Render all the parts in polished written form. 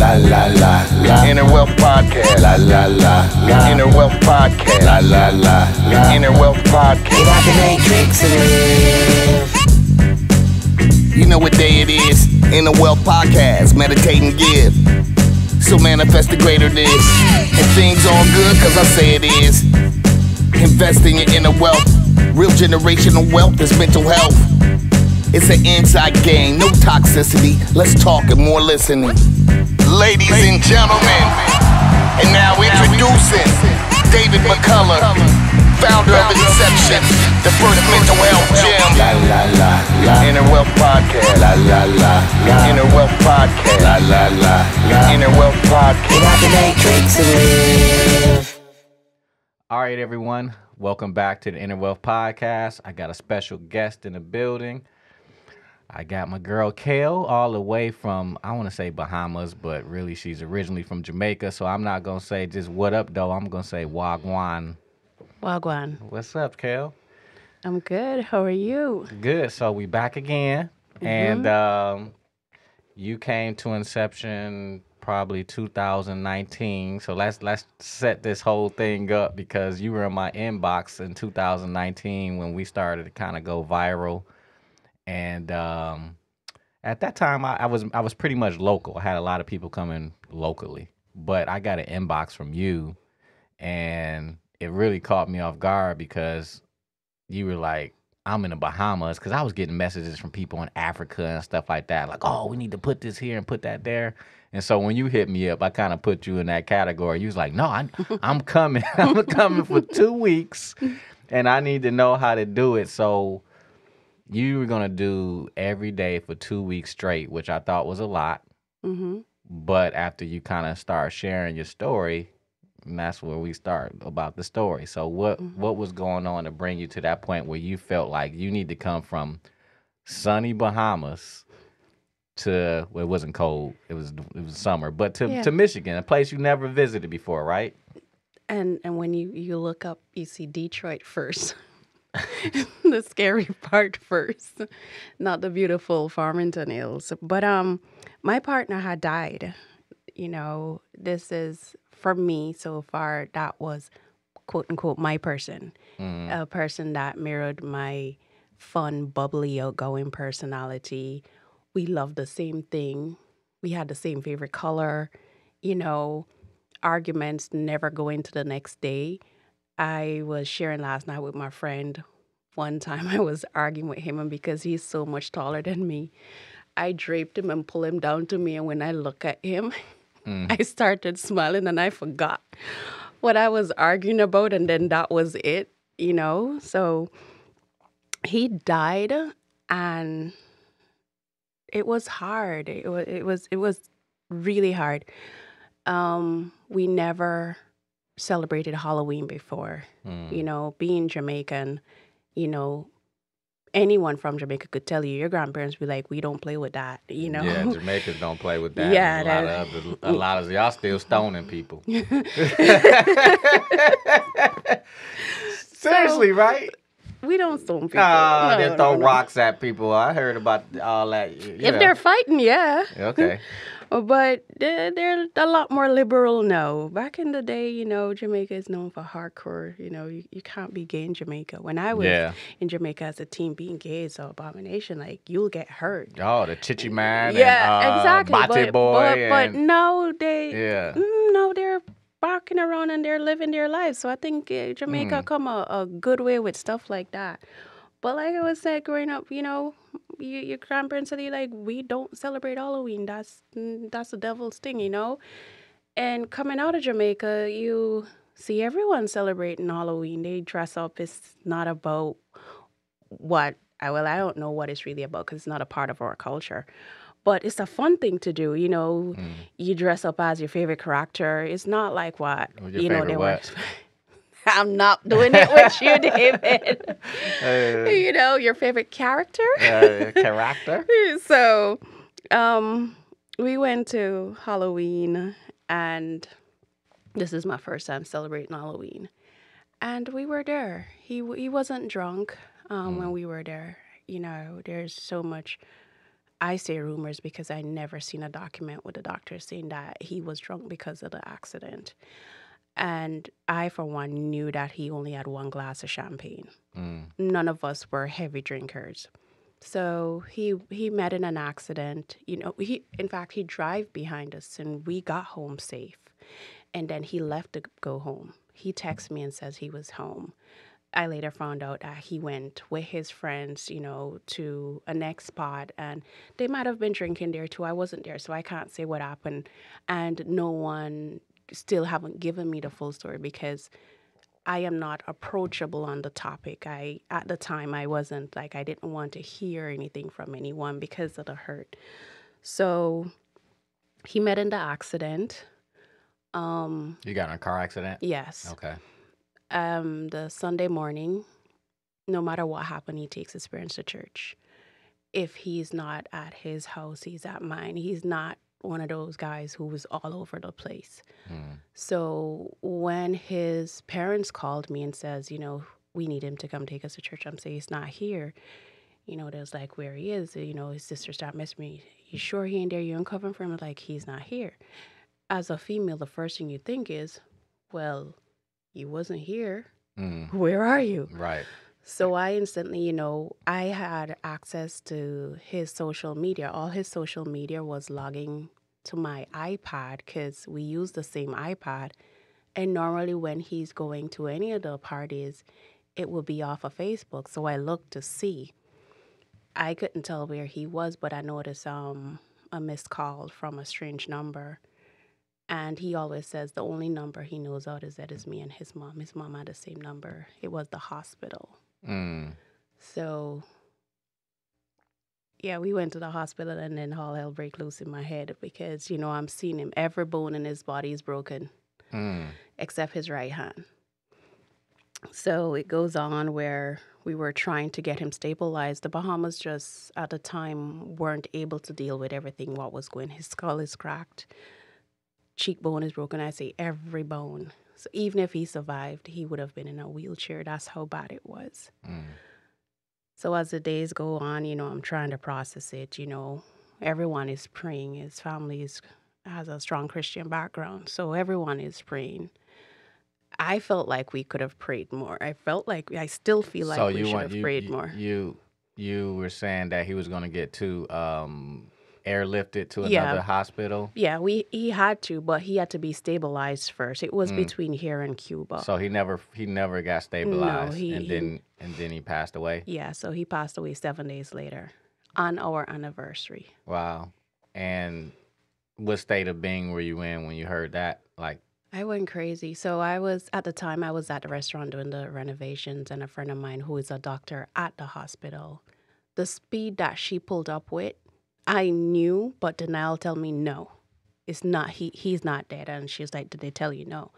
La la la la. Inner Wealth Podcast. La la la la. Inner Wealth Podcast. La la la la. Inner Wealth Podcast. Get out the matrix and live. You know what day it is? Inner Wealth Podcast. Meditate and give. So manifest the greater this. And things all good cause I say it is. Invest in your inner wealth. Real generational wealth is mental health. It's an inside game, no toxicity. Let's talk and more listening. Ladies and gentlemen, and now introducing David McCullough, founder of Inception, the first mental health gym. La la la la. Inner Wealth Podcast. La la la la. Inner Wealth Podcast. La la la la. Inner Wealth Podcast. Get out the matrix and live. All right, everyone. Welcome back to the Inner Wealth Podcast. I got a special guest in the building. I got my girl Kale all the way from, I want to say Bahamas, but really she's originally from Jamaica. So I'm not going to say just what up, though. I'm going to say Wagwan. Wagwan. What's up, Kale? I'm good. How are you? Good. So we back again. And you came to Inception probably 2019. So let's set this whole thing up because you were in my inbox in 2019 when we started to kind of go viral. And at that time, I was pretty much local. I had a lot of people coming locally, but I got an inbox from you, and it really caught me off guard because you were like, I'm in the Bahamas, because I was getting messages from people in Africa and stuff like that, like, oh, we need to put this here and put that there. And so when you hit me up, I kind of put you in that category. You was like, no, I'm coming. I'm coming for 2 weeks, and I need to know how to do it. So you were going to do every day for 2 weeks straight, which I thought was a lot. Mm-hmm. But after you kind of start sharing your story, and that's where we start about the story. So what was going on to bring you to that point where you felt like you need to come from sunny Bahamas to, well, it wasn't cold, it was summer, but to Michigan, a place you never visited before, right? And when you look up, you see Detroit first. The scary part first, not the beautiful Farmington Hills. But my partner had died. You know, this is, for me so far, that was quote unquote my person, a person that mirrored my fun, bubbly, outgoing personality. We loved the same thing. We had the same favorite color. You know, arguments never go into the next day. I was sharing last night with my friend. One time I was arguing with him, and because he's so much taller than me, I draped him and pulled him down to me. And when I look at him, I started smiling and I forgot what I was arguing about. And then that was it, you know? So he died, and it was hard. It was really hard. We never celebrated Halloween before. You know, being Jamaican, you know, anyone from Jamaica could tell you, your grandparents be like, we don't play with that, you know? Yeah, Jamaicans don't play with that. Yeah, A lot of y'all still stoning people. Seriously, right? We don't stone people. Nah, No, they throw no. rocks at people. I heard about all that. If they're fighting, yeah. Okay. But they're a lot more liberal now. Back in the day, you know, Jamaica is known for hardcore. You know, you can't be gay in Jamaica. When I was in Jamaica as a teen, being gay is an abomination. Like, you'll get hurt. Oh, the Chichi Man. Yeah, and, exactly. Bate Boy. But now Yeah. no, they're barking around and they're living their lives. So I think Jamaica come a good way with stuff like that. But like I was said, growing up, you know, your grandparents said, like, we don't celebrate Halloween. That's the devil's thing, you know? And coming out of Jamaica, you see everyone celebrating Halloween. They dress up. It's not about I don't know what it's really about because it's not a part of our culture. But it's a fun thing to do, you know. You dress up as your favorite character. It's not like what, Your you know, favorite they what? were. I'm not doing it with you, David. You know, your favorite character. Character. So, we went to Halloween, and this is my first time celebrating Halloween. And we were there. He wasn't drunk when we were there. You know, there's so much I say rumors because I never seen a document with the doctor saying that he was drunk because of the accident. And I, for one, knew that he only had one glass of champagne. None of us were heavy drinkers. So he met in an accident. In fact, he drove behind us and we got home safe. And then he left to go home. He texted me and says he was home. I later found out that he went with his friends, to a next spot, and they might have been drinking there too. I wasn't there, so I can't say what happened. And no one still haven't given me the full story because I am not approachable on the topic. At the time, I wasn't, I didn't want to hear anything from anyone because of the hurt. So he met in the accident. You got in a car accident? Yes. Okay. The Sunday morning, no matter what happened, he takes his parents to church. If he's not at his house, he's at mine. He's not one of those guys who was all over the place. So when his parents called me and says, we need him to come take us to church, I'm saying he's not here. There's where he is. His sister started messaging me. You sure he ain't there? You uncovering for him? He's not here. As a female, the first thing you think is, well, you wasn't here. Where are you? Right. So I instantly, I had access to his social media. All his social media was logging to my iPad because we use the same iPad. And normally when he's going to any of the parties, it will be off of Facebook. So I looked to see. I couldn't tell where he was, but I noticed a missed call from a strange number. And he always says the only number he knows out is that is me and his mom. His mom had the same number. It was the hospital. So, yeah, we went to the hospital and then all hell break loose in my head because, I'm seeing him. Every bone in his body is broken except his right hand. So it goes on where we were trying to get him stabilized. The Bahamas just at the time weren't able to deal with everything what was going. His skull is cracked. Cheekbone is broken. I say every bone. So even if he survived, he would have been in a wheelchair. That's how bad it was. So as the days go on, I'm trying to process it. Everyone is praying. His family has a strong Christian background. So everyone is praying. I felt like we could have prayed more. I still feel like we should have prayed more. You were saying that he was going to get airlifted to another hospital? Yeah, he had to, but he had to be stabilized first. It was between here and Cuba. So he never got stabilized, No, and then he passed away? Yeah, so he passed away 7 days later on our anniversary. Wow. And what state of being were you in when you heard that? I went crazy. So at the time, I was at the restaurant doing the renovations, and a friend of mine who is a doctor at the hospital, the speed that she pulled up with, I knew, but denial tell me no, it's not. He's not dead. And she's like, did they tell you no?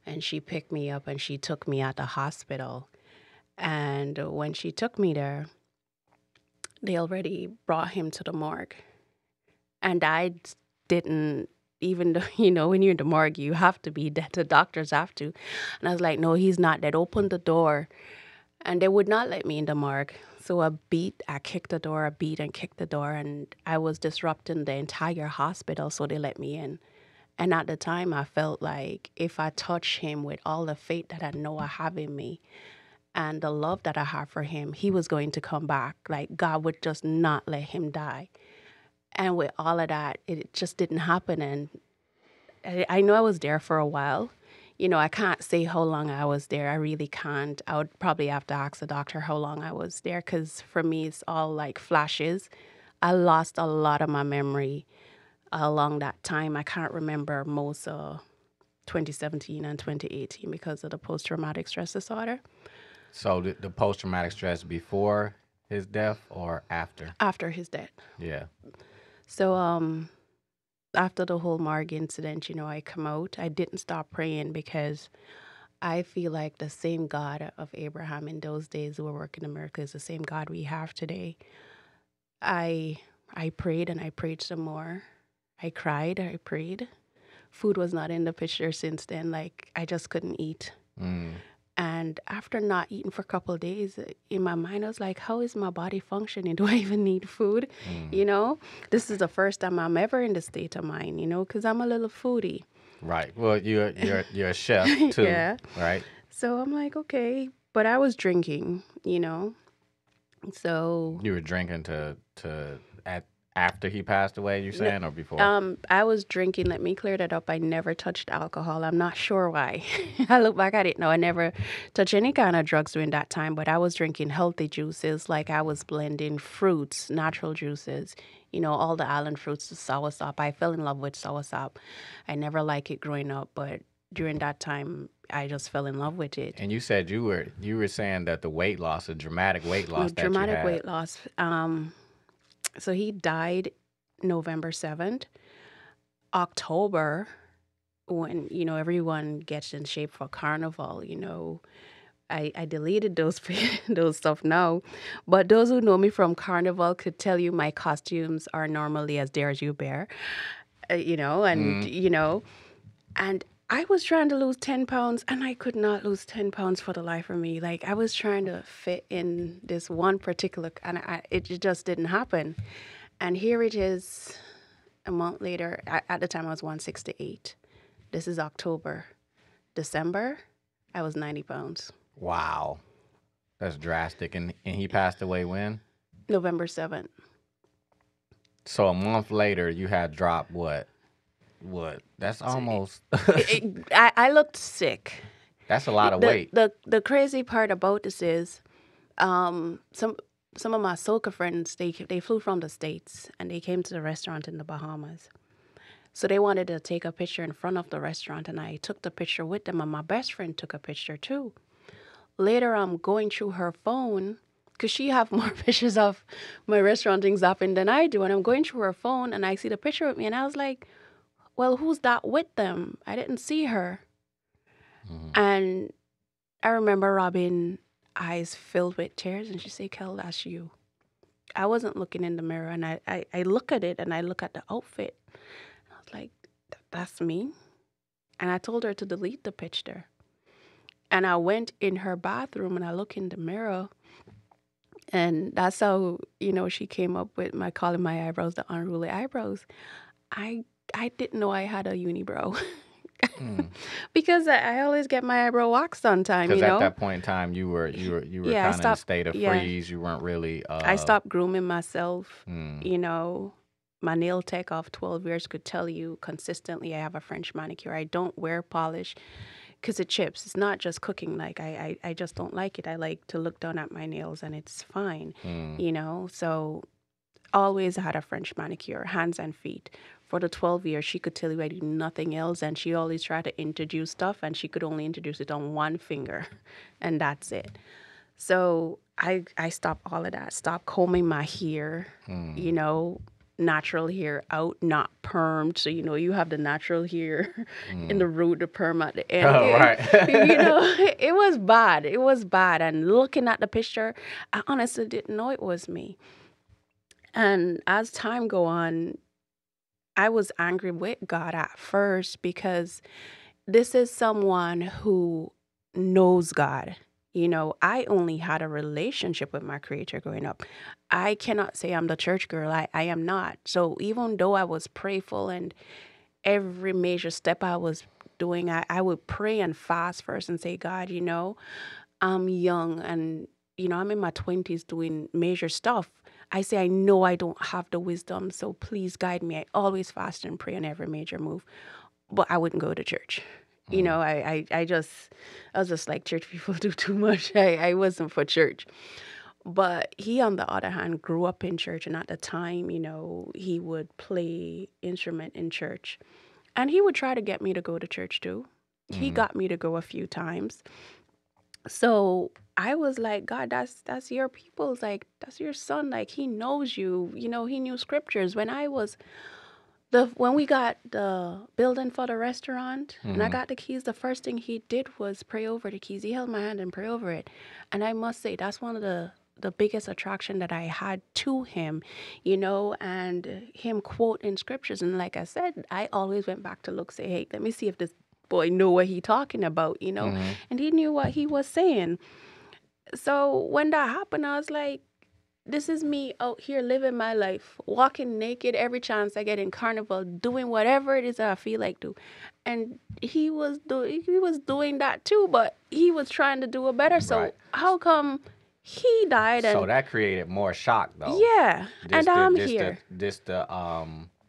And she picked me up and she took me at the hospital. And when she took me there, they already brought him to the morgue. And I didn't, even though, when you're in the morgue, you have to be dead. The doctors have to. And I was like, no, he's not dead. Open the door. And they would not let me in the morgue. So I kicked the door, I beat and kicked the door, and I was disrupting the entire hospital, so they let me in. And at the time, I felt like if I touch him with all the faith that I know I have in me and the love that I have for him, he was going to come back. God would just not let him die. And with all of that, it just didn't happen. And I know I was there for a while. I can't say how long I was there. I really can't. I would probably have to ask the doctor how long I was there because for me, it's all flashes. I lost a lot of my memory along that time. I can't remember most of 2017 and 2018 because of the post-traumatic stress disorder. So the post-traumatic stress before his death or after? After his death. Yeah. So, after the whole morgue incident, I come out. I didn't stop praying because I feel like the same God of Abraham in those days who were working in America is the same God we have today. I prayed and I prayed some more. I cried, I prayed. Food was not in the picture since then. I just couldn't eat. And after not eating for a couple of days, in my mind, I was like, how is my body functioning? Do I even need food? You know, this is the first time I'm ever in the state of mind, you know, because I'm a little foodie. Right. Well, you're a chef too, Yeah. right? So I'm like, okay. But I was drinking, you know. So You were drinking after he passed away, you saying, or before? I was drinking. Let me clear that up. I never touched alcohol. I'm not sure why. I look back at it now. I never touched any kind of drugs during that time, but I was drinking healthy juices. Like I was blending fruits, natural juices, you know, all the island fruits, the soursop. I fell in love with soursop. I never liked it growing up, but during that time, I just fell in love with it. And you said you were saying that the weight loss, a dramatic weight loss that you Dramatic had. weight loss. So he died November 7th. October, when, you know, everyone gets in shape for Carnival, you know, I deleted those those stuff now. But those who know me from Carnival could tell you my costumes are normally as dare as you bear, you know, and, you know, and I was trying to lose 10 pounds and I could not lose 10 pounds for the life of me. Like I was trying to fit in this one particular, and it just didn't happen. And here it is a month later. At the time I was 168. This is October. December, I was 90 pounds. Wow, that's drastic. And he passed away when? November 7th. So a month later, you had dropped what? What? That's almost. I looked sick. That's a lot of weight. The crazy part about this is, some of my soca friends they flew from the States and they came to the restaurant in the Bahamas. So they wanted to take a picture in front of the restaurant, and I took the picture with them, and my best friend took a picture too. Later, I'm going through her phone because she have more pictures of my restaurant things happening than I do, and I'm going through her phone and I see the picture with me, and I was like, well, who's that with them? I didn't see her. And I remember Robin, eyes filled with tears, and she said, Kel, that's you. I wasn't looking in the mirror, and I look at it, and I look at the outfit. And I was like, that's me. And I told her to delete the picture. And I went in her bathroom, and I look in the mirror, and that's how, you know, she came up with calling my eyebrows the unruly eyebrows. I didn't know I had a unibrow. Because I always get my eyebrow waxed on time, you know. Because at that point in time, you were kind of in a state of freeze. You weren't really. I stopped grooming myself. You know, my nail tech of 12 years could tell you consistently I have a French manicure. I don't wear polish because it chips. It's not just cooking. Like I just don't like it. I like to look down at my nails and it's fine. You know, so always had a French manicure, hands and feet. For the 12 years, she could tell you I do nothing else, and she always tried to introduce stuff, and she could only introduce it on one finger, and that's it. So I stopped all of that. Stopped combing my hair, you know, natural hair out, not permed. So, you know, you have the natural hair in the root, the perm at the end. Oh, right. You know, it was bad. It was bad. And looking at the picture, I honestly didn't know it was me. And as time go on, I was angry with God at first because this is someone who knows God. You know, I only had a relationship with my Creator growing up. I cannot say I'm the church girl. I am not. So even though I was prayerful and every major step I was doing, I would pray and fast first and say, God, you know, I'm young and, you know, I'm in my 20s doing major stuff. I say, I know I don't have the wisdom, so please guide me. I always fast and pray on every major move, but I wouldn't go to church. You know, I was just like, church people do too much. I wasn't for church. But he, on the other hand, grew up in church, and at the time, you know, he would play instrument in church. And he would try to get me to go to church too. He got me to go a few times. So I was like, God, that's your people's, like, that's your son. Like, he knows you. You know, he knew scriptures. When we got the building for the restaurant and I got the keys, the first thing he did was pray over the keys. He held my hand and pray over it. And I must say, that's one of the biggest attraction that I had to him, you know, and him quoting scriptures. And like I said, I always went back to look, say, hey, let me see if this boy know what he talking about, you know, and he knew what he was saying. So when that happened, I was like, this is me out here living my life, walking naked every chance I get in carnival, doing whatever it is that I feel like do. And he was doing that too, but he was trying to do it better. So Right. how come he died? And So that created more shock, though. yeah, and I'm just here. The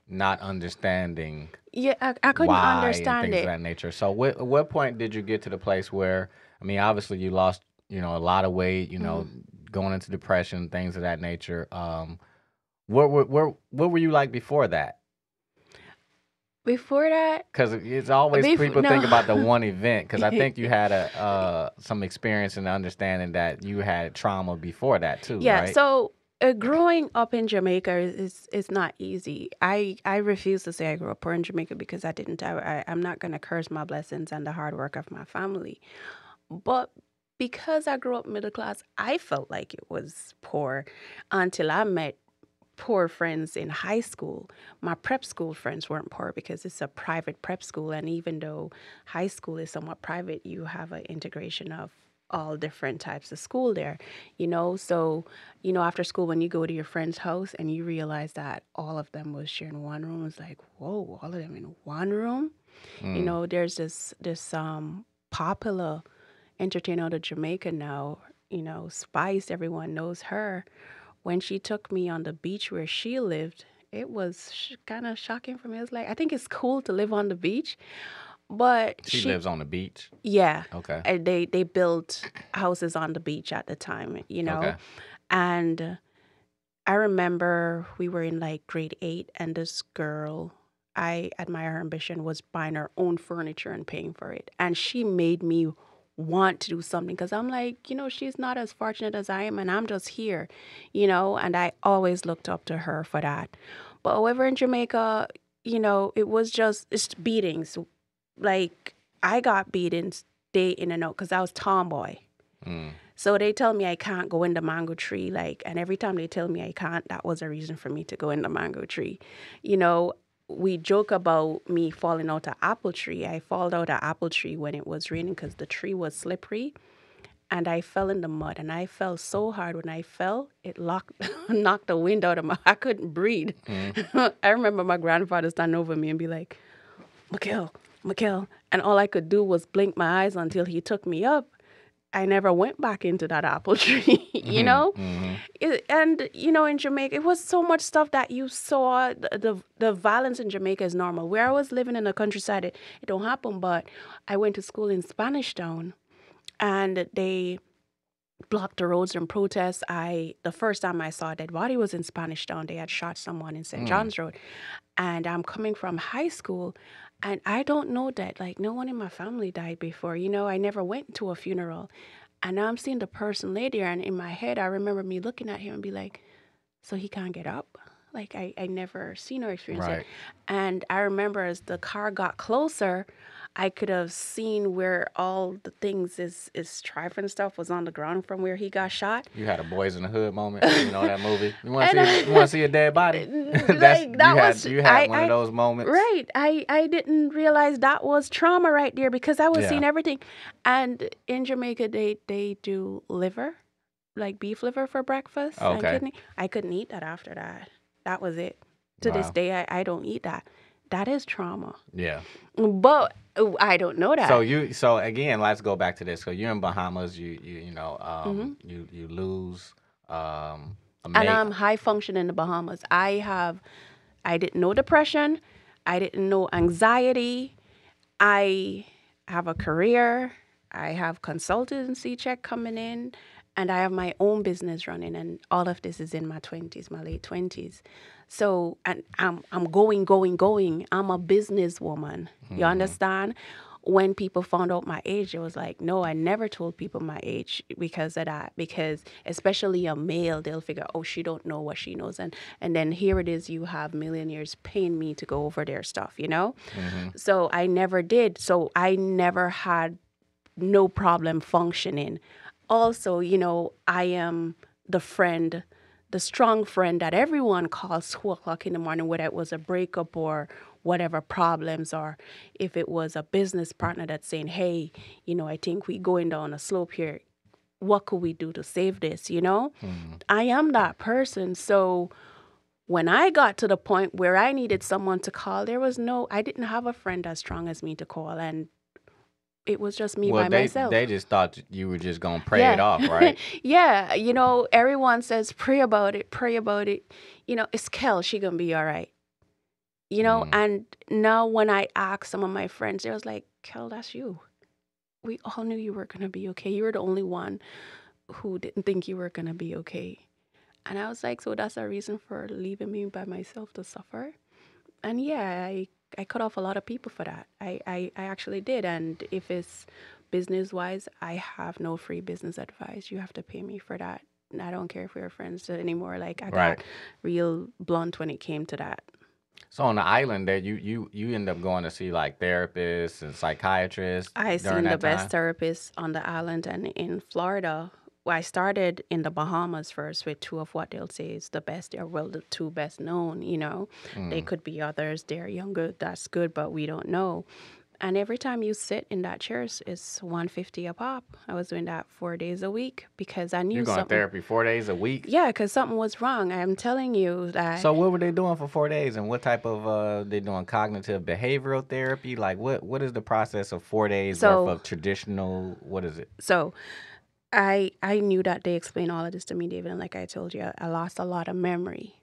not understanding Yeah, I couldn't why and understand things of it. that nature. So what point did you get to the place where, I mean, obviously you lost, you know, a lot of weight, you know, going into depression, things of that nature. What were you like before that? Before that, Because it's always people think about the one event. Because I think you had some experience and understanding that you had trauma before that too, yeah. right? So growing up in Jamaica is not easy. I refuse to say I grew up poor in Jamaica because I didn't. I'm not gonna curse my blessings and the hard work of my family, but because I grew up middle class, I felt like it was poor until I met poor friends in high school. My prep school friends weren't poor because it's a private prep school, and even though high school is somewhat private, you have an integration of all different types of school there, you know. So, you know, after school, when you go to your friend's house and you realize that all of them was sharing one room, it's like, whoa, all of them in one room. You know, there's this popular entertainer out of Jamaica now, you know, Spice, everyone knows her. When she took me on the beach where she lived, it was kind of shocking for me. I was like, I think it's cool to live on the beach, but She lives on the beach. yeah, Okay. and they built houses on the beach at the time, you know, Okay. and I remember we were in like grade 8, and this girl, I admire her ambition, was buying her own furniture and paying for it. And she made me want to do something because I'm like, you know, she's not as fortunate as I am, and I'm just here, you know, and I always looked up to her for that. But however, in Jamaica, you know, it's beatings. Like, I got beatings day in and out because I was tomboy. So they tell me I can't go in the mango tree, like, and every time they tell me I can't, that was a reason for me to go in the mango tree. You know, we joke about me falling out an apple tree. I fall out an apple tree when it was raining because the tree was slippery, and I fell in the mud, and I fell so hard when I fell, it knocked the wind out of my, I couldn't breathe. I remember my grandfather standing over me and be like, Mikhail, and all I could do was blink my eyes until he took me up. I never went back into that apple tree, you know? And, you know, in Jamaica, it was so much stuff that you saw. The violence in Jamaica is normal. Where I was living in the countryside, it don't happen, but I went to school in Spanish Town, and they blocked the roads in protest. The first time I saw a dead body was in Spanish Town. They had shot someone in St. John's Road. And I'm coming from high school, and I don't know that, like, no one in my family died before. You know, I never went to a funeral. And now I'm seeing the person lay there, and in my head, I remember me looking at him and be like, so he can't get up? Like, I never seen or experienced Right. it. And I remember as the car got closer, I could have seen where all the things, his strife and stuff was on the ground from where he got shot. You had a Boys in the Hood moment. You know that movie. You want to see a dead body? You had one of those moments. Right. I didn't realize that was trauma right there because I was seeing everything. And in Jamaica, they do liver, like beef liver for breakfast. Okay. And kidney. I couldn't eat that after that. That was it. To this Wow. day, I don't eat that. That is trauma. Yeah. But I don't know that. So again, let's go back to this. So you're in Bahamas. You lose a And mate. I'm high function in the Bahamas. I didn't know depression. I didn't know anxiety. I have a career. I have consultancy check coming in, and I have my own business running. And all of this is in my 20s, my late 20s. So, and I'm going. I'm a businesswoman. You understand? When people found out my age, it was like, no, I never told people my age because of that. Because especially a male, they'll figure, oh, she don't know what she knows. And then here it is, you have millionaires paying me to go over their stuff, you know? So I never did. So I never had no problem functioning. Also, you know, I am the strong friend that everyone calls 2 o'clock in the morning, whether it was a breakup or whatever problems, or if it was a business partner that's saying, hey, I think we going down a slope here. What could we do to save this? I am that person. So when I got to the point where I needed someone to call, I didn't have a friend as strong as me to call. And it was just me by myself. They just thought you were just going to pray it off, right? Yeah. Everyone says, pray about it. It's Kel, she going to be all right. And now when I ask some of my friends, they was like, Kel, that's you. We all knew you were going to be okay. You were the only one who didn't think you were going to be okay. And I was like, so that's a reason for leaving me by myself to suffer? And yeah, I cut off a lot of people for that. I actually did. And if it's business-wise, I have no free business advice. You have to pay me for that. And I don't care if we're friends anymore. Like, I got real blunt when it came to that. So on the island there, you end up going to see like therapists and psychiatrists. I seen the best therapists on the island and in Florida. Well, I started in the Bahamas first with two of what they'll say is the best, or well, the two best known, They could be others. They're younger. That's good, but we don't know. And every time you sit in that chair, it's $150 a pop. I was doing that 4 days a week because I knew You're going to therapy 4 days a week? Yeah, because something was wrong. I'm telling you that. So what were they doing for 4 days, and what type of they doing cognitive behavioral therapy? Like what is the process of 4 days worth of traditional? What is it? So I knew that they explained all of this to me, David, and like I told you, I lost a lot of memory.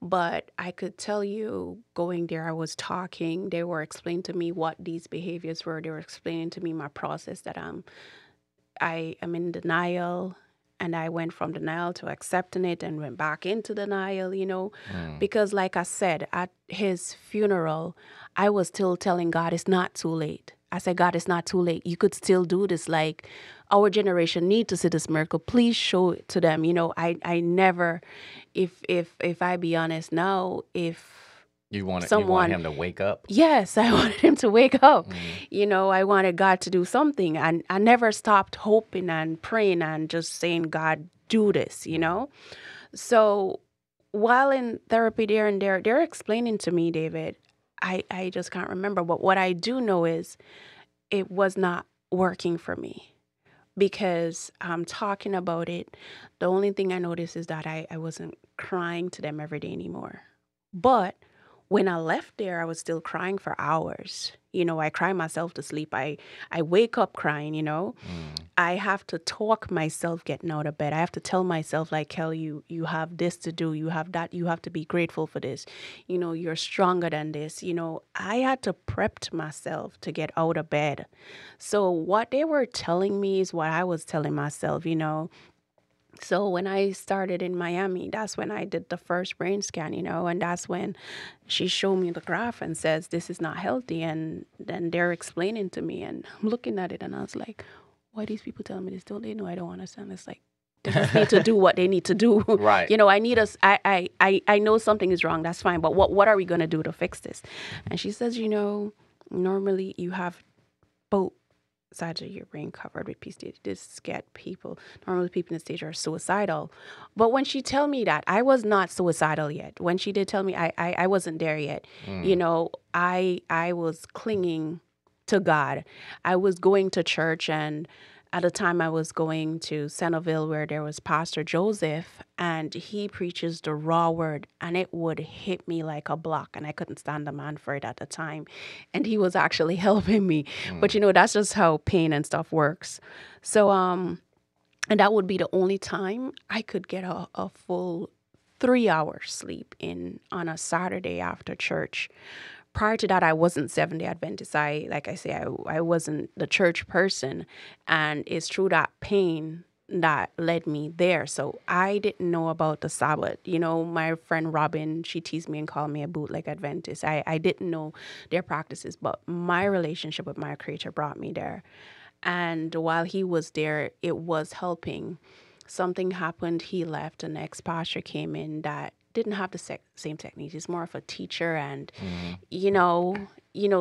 But I could tell you, going there, I was talking. They were explaining to me what these behaviors were. They were explaining to me my process that I am in denial, and I went from denial to accepting it and went back into denial, Because like I said, at his funeral, I was still telling God, it's not too late. I said, God, it's not too late. You could still do this. Like, our generation need to see this miracle. Please show it to them. I never, if I be honest now, if you want him to wake up? Yes, I wanted him to wake up. I wanted God to do something. And I never stopped hoping and praying and just saying, God, do this, So while in therapy there and there, they're explaining to me, David, I just can't remember. But what I do know is it was not working for me because I'm talking about it. The only thing I noticed is that I wasn't crying to them every day anymore. But when I left there, I was still crying for hours. I cry myself to sleep. I wake up crying, I have to talk myself getting out of bed. I have to tell myself, like, Kel, you have this to do. You have that. You have to be grateful for this. You're stronger than this. I had to prep myself to get out of bed. So what they were telling me is what I was telling myself, So when I started in Miami, that's when I did the first brain scan, and that's when she showed me the graph and says, this is not healthy. And then they're explaining to me, and I'm looking at it, and I was like, why are these people telling me this? Don't they know I don't understand? It's like, they just need to do what they need to do. Right. I know something is wrong. That's fine. But what are we going to do to fix this? And she says, normally you have both sides of your brain covered with PTSD. This get people. Normally people in the stage are suicidal. But when she told me that, I was not suicidal yet. When she did tell me, I wasn't there yet. I was clinging to God. I was going to church, and at the time I was going to Centerville where there was Pastor Joseph, and he preaches the raw word, and it would hit me like a block, and I couldn't stand the man for it at the time. And he was actually helping me. But that's just how pain and stuff works. So, and that would be the only time I could get a full 3 hours sleep on a Saturday after church. Prior to that, I wasn't Seventh-day Adventist. I wasn't the church person. And it's through that pain that led me there. So I didn't know about the Sabbath. My friend Robin, she teased me and called me a bootleg Adventist. I didn't know their practices, but my relationship with my Creator brought me there. And while he was there, it was helping. Something happened, he left, the next pastor came in that didn't have the same techniques. He's more of a teacher, and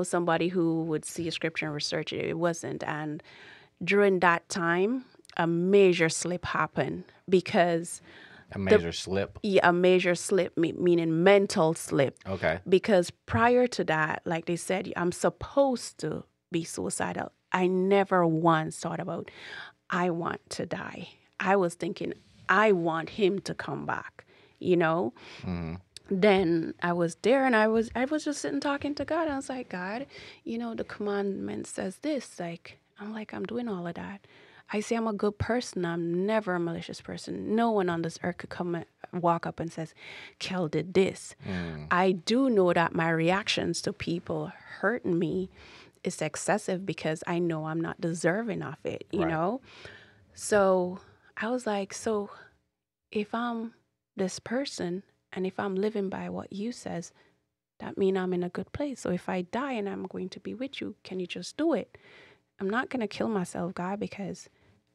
somebody who would see a scripture and research it. It wasn't. And during that time, a major slip happened because A major slip. Yeah, a major slip, meaning mental slip. Okay. Because prior to that, like they said, I'm supposed to be suicidal. I never once thought about, I want to die. I was thinking, I want him to come back, you know? Then I was there and I was just sitting talking to God. I was like, God, you know, the commandment says this. Like, I'm doing all of that. I say I'm a good person. I'm never a malicious person. No one on this earth could come and walk up and says, Kel did this. I do know that my reactions to people hurting me is excessive because I know I'm not deserving of it, you know? So I was like, so if I'm this person and if I'm living by what you says, that means I'm in a good place. So if I die and I'm going to be with you, can you just do it? I'm not going to kill myself, God, because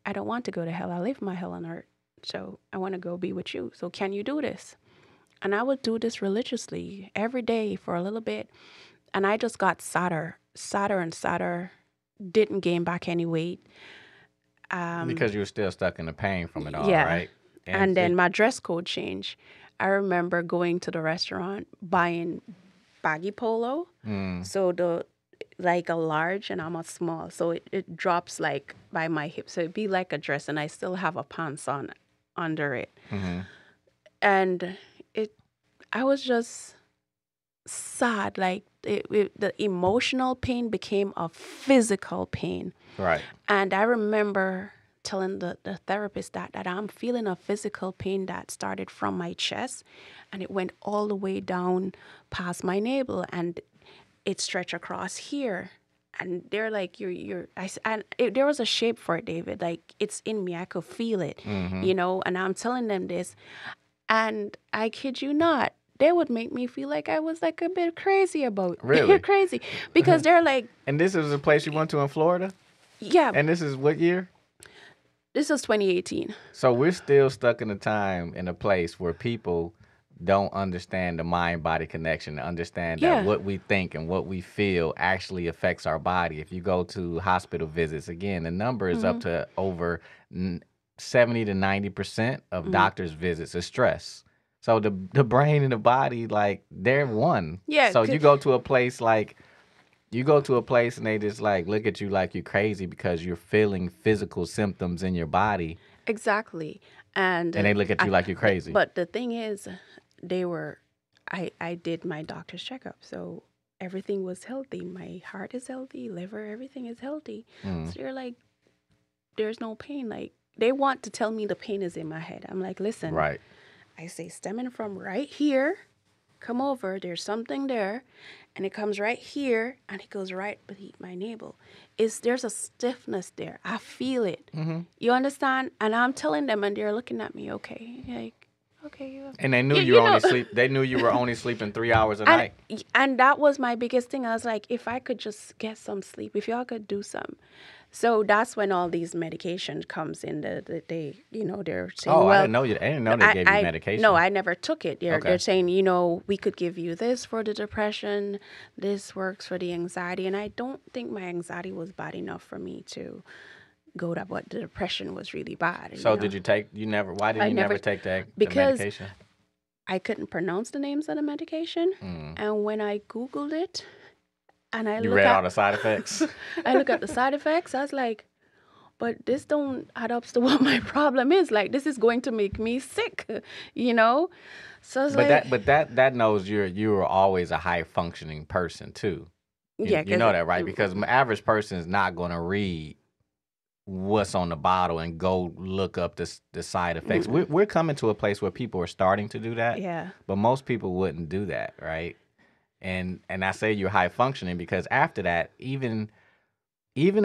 I don't want to go to hell. I live my hell on earth. So I want to go be with you. So can you do this? And I would do this religiously every day for a little bit. And I just got sadder and sadder. Didn't gain back any weight. Because you were still stuck in the pain from it all, Yeah. right? And then my dress code changed. I remember going to the restaurant, buying baggy polo. So like a large and I'm a small. So it drops like by my hip. So it'd be like a dress and I still have a pants on under it. And I was just sad. Like the emotional pain became a physical pain. Right. And I remember telling the therapist that I'm feeling a physical pain that started from my chest and it went all the way down past my navel and it stretched across here. And they're like, there was a shape for it, David. Like, it's in me. I could feel it, you know? And I'm telling them this. And I kid you not, they would make me feel like I was like a bit crazy about Really? crazy. Because they're like, And this is a place you went to in Florida? yeah, And this is what year? this is 2018. So we're still stuck in a time, in a place where people don't understand the mind-body connection, understand that Yeah. what we think and what we feel actually affects our body. If you go to hospital visits, again, the number is up to over 70 to 90% of doctors' visits is stress. So the brain and the body, like, they're one. Yeah, So you go to a place like, and they just like look at you like you're crazy because you're feeling physical symptoms in your body, Exactly. And and they look at you like you're crazy. But the thing is, I did my doctor's checkup. So everything was healthy. My heart is healthy, liver, everything is healthy. So you're like, there's no pain. Like, they want to tell me the pain is in my head. I'm like, listen. Right. I say, stemming from right here, come over, there's something there, and it comes right here, and it goes right beneath my navel. There's a stiffness there. I feel it. You understand? And I'm telling them, and they're looking at me, okay, like, okay. And they knew They knew you were only sleeping 3 hours a night. And that was my biggest thing. I was like, if I could just get some sleep, if y'all could do some. So that's when all these medications comes in. They're saying, Oh, well, I didn't know they gave you medication. No, I never took it. Okay. They're saying, we could give you this for the depression. This works for the anxiety. And I don't think my anxiety was bad enough for me to go that, but the depression was really bad. So did you take, why did you never take the because medication? I couldn't pronounce the names of the medication. And when I Googled it, and I You read all the side effects? I look at the side effects. I was like, but this don't add up to what my problem is. Like, this is going to make me sick, So I was But that knows you were always a high functioning person too. You know that, right? Because the average person is not going to read what's on the bottle and go look up the side effects. We're coming to a place where people are starting to do that. Yeah. But most people wouldn't do that, right? And I say you're high functioning because after that, even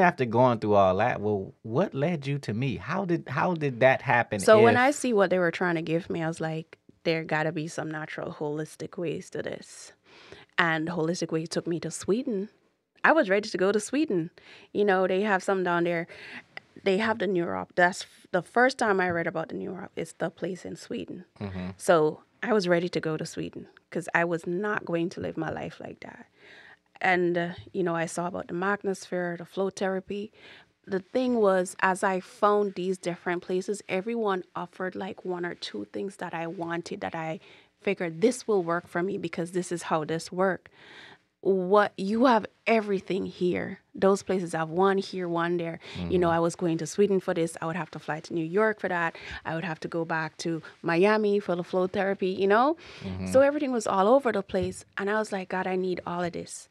after going through all that, well, what led you to me? How did that happen? So when I see what they were trying to give me, I was like, there got to be some natural holistic ways to this. And holistic way took me to Sweden. I was ready to go to Sweden. They have some down there. They have the Neurope. That's the first time I read about the Neurope. It's the place in Sweden. So I was ready to go to Sweden because I was not going to live my life like that. And, I saw about the magnosphere, the flow therapy. the thing was, as I found these different places, everyone offered like one or two things that I wanted, that I figured this will work for me because this is how this work. What you have everything here. Those places have one here, one there. You know, I was going to Sweden for this. I would have to fly to New York for that. I would have to go back to Miami for the flow therapy, you know? So everything was all over the place. And I was like, God, I need all of this.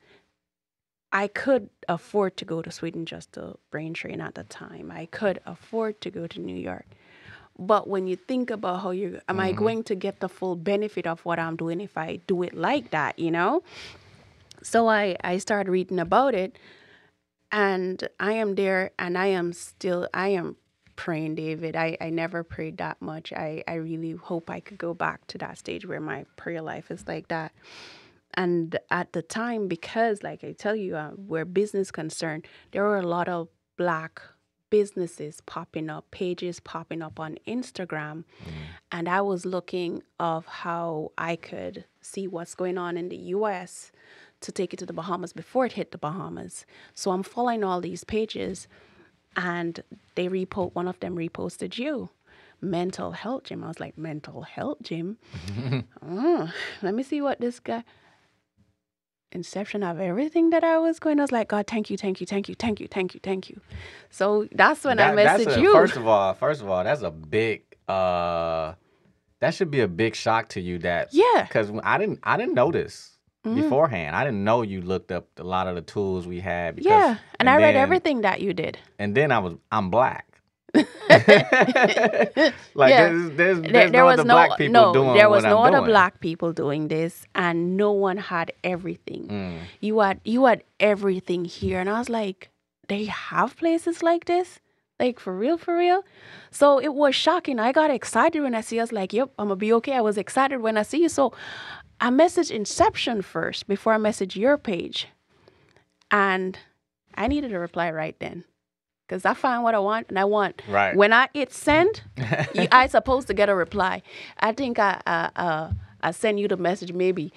I could afford to go to Sweden just to brain train at the time. I could afford to go to New York. But when you think about how am I going to get the full benefit of what I'm doing if I do it like that, you know? So I started reading about it, and I am there, and I am praying, David. I never prayed that much. I really hope I could go back to that stage where my prayer life is like that. And at the time, because like I tell you, where business concerned, there were a lot of Black businesses popping up, pages popping up on Instagram. And I was looking of how I could see what's going on in the US to take it to the Bahamas before it hit the Bahamas. So I'm following all these pages, and one of them reposted you. Mental health gym. I was like, mental health gym? Let me see what this guy... Inception of everything that I was going. I was like, God, thank you, thank you, thank you, thank you, thank you, thank you. So that's when I messaged you. First of all, that's a big. That should be a big shock to you. Because I didn't notice beforehand. I didn't know you looked up a lot of the tools we had. Because, and I read everything that you did. And then I'm Black. Like there's no other Black people doing there was what no I'm other doing. Black people doing this, and no one had everything. You had everything here, and I was like, they have places like this, like for real. So it was shocking. I got excited when I see. I was like, yep, I'm gonna be okay. I was excited when I see you. So I messaged Inception first before I messaged your page, and I needed a reply right then. Because I find what I want, and I want. Right. When I hit send, I supposed to get a reply. I think I send you the message maybe.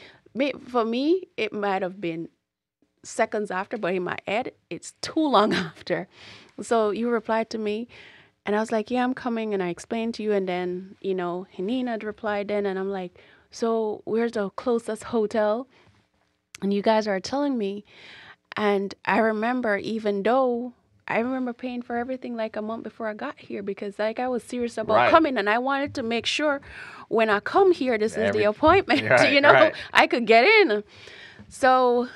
For me, it might have been seconds after, but in my head, it's too long after. So you replied to me, and I was like, yeah, I'm coming, and I explained to you, and then, you know, Hanina replied then, and I'm like, so where's the closest hotel? And you guys are telling me, and I remember, even though I remember paying for everything like a month before I got here, because like I was serious about coming, and I wanted to make sure when I come here, this is the appointment, you know, I could get in. So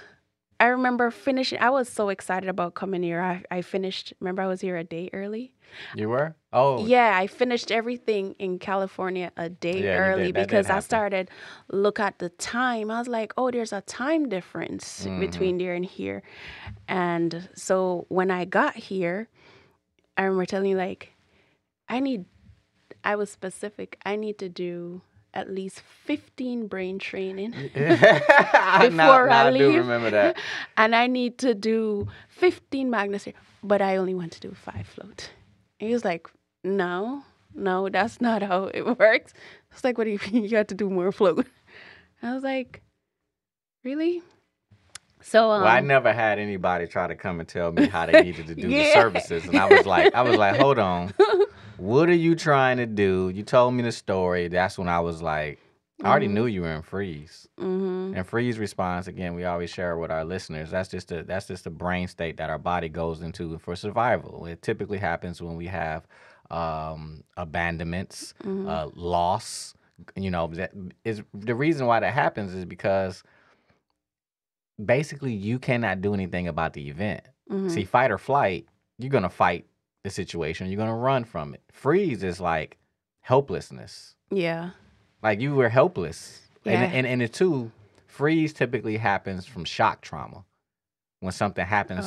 I remember finishing. I was so excited about coming here. I finished. Remember, I was here a day early. You were? Oh. Yeah, I finished everything in California a day early because I started look at the time. I was like, oh, there's a time difference between there and here. And so when I got here, I remember telling you, like, I was specific. I need to do at least 15 brain training before I leave. I do remember that. And I need to do 15 Magnus, but I only want to do 5 float. And he was like, no, that's not how it works. It's like, what do you mean you have to do more float? I was like, really? So well, I never had anybody try to come and tell me how they needed to do the services. And I was like, hold on. What are you trying to do? You told me the story. That's when I was like, I already knew you were in freeze. And freeze response, again, we always share with our listeners. That's just a brain state that our body goes into for survival. It typically happens when we have abandonments, loss. You know, that is the reason why that happens is because basically you cannot do anything about the event. See, fight or flight, you're gonna fight the situation. You're gonna run from it. Freeze is like helplessness. Yeah. Like you were helpless. Yeah. And the two, freeze typically happens from shock trauma. When something happens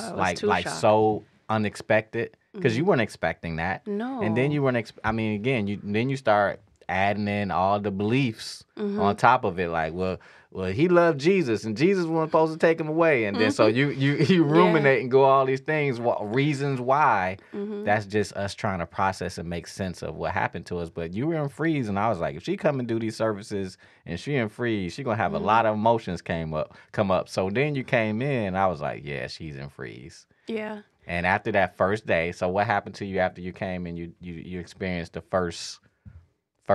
so unexpected. Because you weren't expecting that. No. And then you weren't, then you start adding in all the beliefs on top of it. Like, well, he loved Jesus, and Jesus wasn't supposed to take him away. And then so you ruminate and go all these things, reasons why. That's just us trying to process and make sense of what happened to us. But you were in freeze, and I was like, if she come and do these services and she in freeze, she gonna have a lot of emotions come up. So then you came in, I was like, yeah, she's in freeze. Yeah. And after that first day, so what happened to you after you came and you experienced the first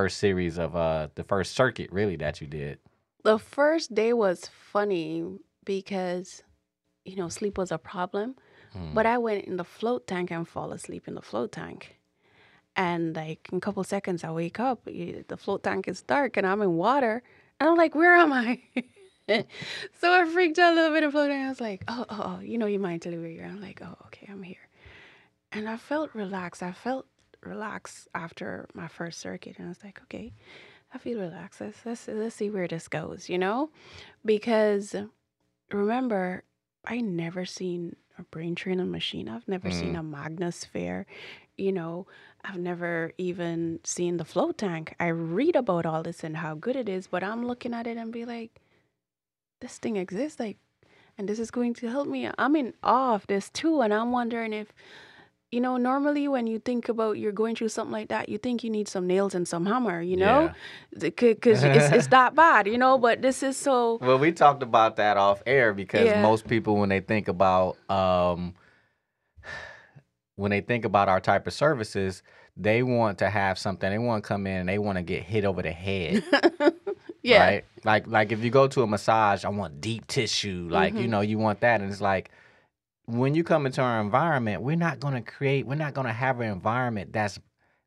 series of the first circuit really that you did? The first day was funny because, sleep was a problem. But I went in the float tank and fall asleep in the float tank. And like in a couple seconds, I wake up. The float tank is dark and I'm in water. And I'm like, where am I? So I freaked out a little bit of floating. I was like, oh, you might tell you where you're. I'm like, oh, okay, I'm here. And I felt relaxed. After my first circuit. And I was like, okay, I feel relaxed. Let's see where this goes, Because remember, I never seen a brain training machine. I've never seen a Magnosphere. I've never even seen the float tank. I read about all this and how good it is, but I'm looking at it and be like, this thing exists, and this is going to help me. I'm in awe of this too, and I'm wondering if, normally when you think about you're going through something like that, you think you need some nails and some hammer, because it's that bad, But this is so. Well, we talked about that off air because most people, when they think about our type of services, they want to have something. They want to come in and they want to get hit over the head. Yeah. Right? Like if you go to a massage, I want deep tissue. Like, you want that. And it's like, when you come into our environment, we're not going to have an environment that's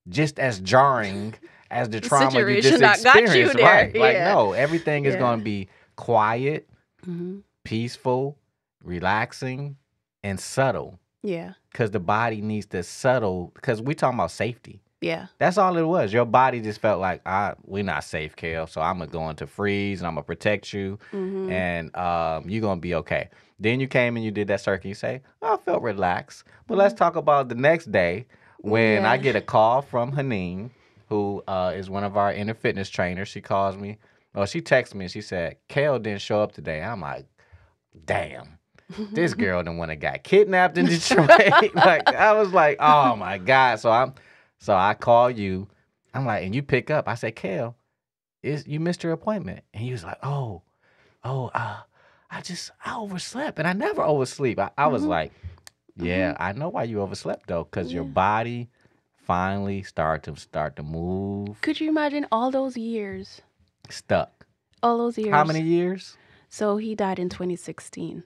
just as jarring as the trauma you just experienced. Right? Yeah. Like, no, everything is going to be quiet, peaceful, relaxing, and subtle. Yeah. Because the body needs to settle, because we're talking about safety. Yeah. That's all it was. Your body just felt like, we're not safe, Kel, so I'm going to go into freeze, and I'm going to protect you, and you're going to be okay. Then you came and you did that circuit. You say, I felt relaxed. But let's talk about the next day when I get a call from Haneen, who is one of our inner fitness trainers. She calls me. Well, she texts me, and she said, Kel didn't show up today. I'm like, damn. This girl done went and got kidnapped in Detroit. Like, I was like, oh, my God. So I call you. I'm like, and you pick up. I say, Kel, you missed your appointment. And he was like, I overslept. And I never oversleep. I was like, yeah, I know why you overslept, though, because your body finally start to move. Could you imagine all those years? Stuck. All those years. How many years? So he died in 2016.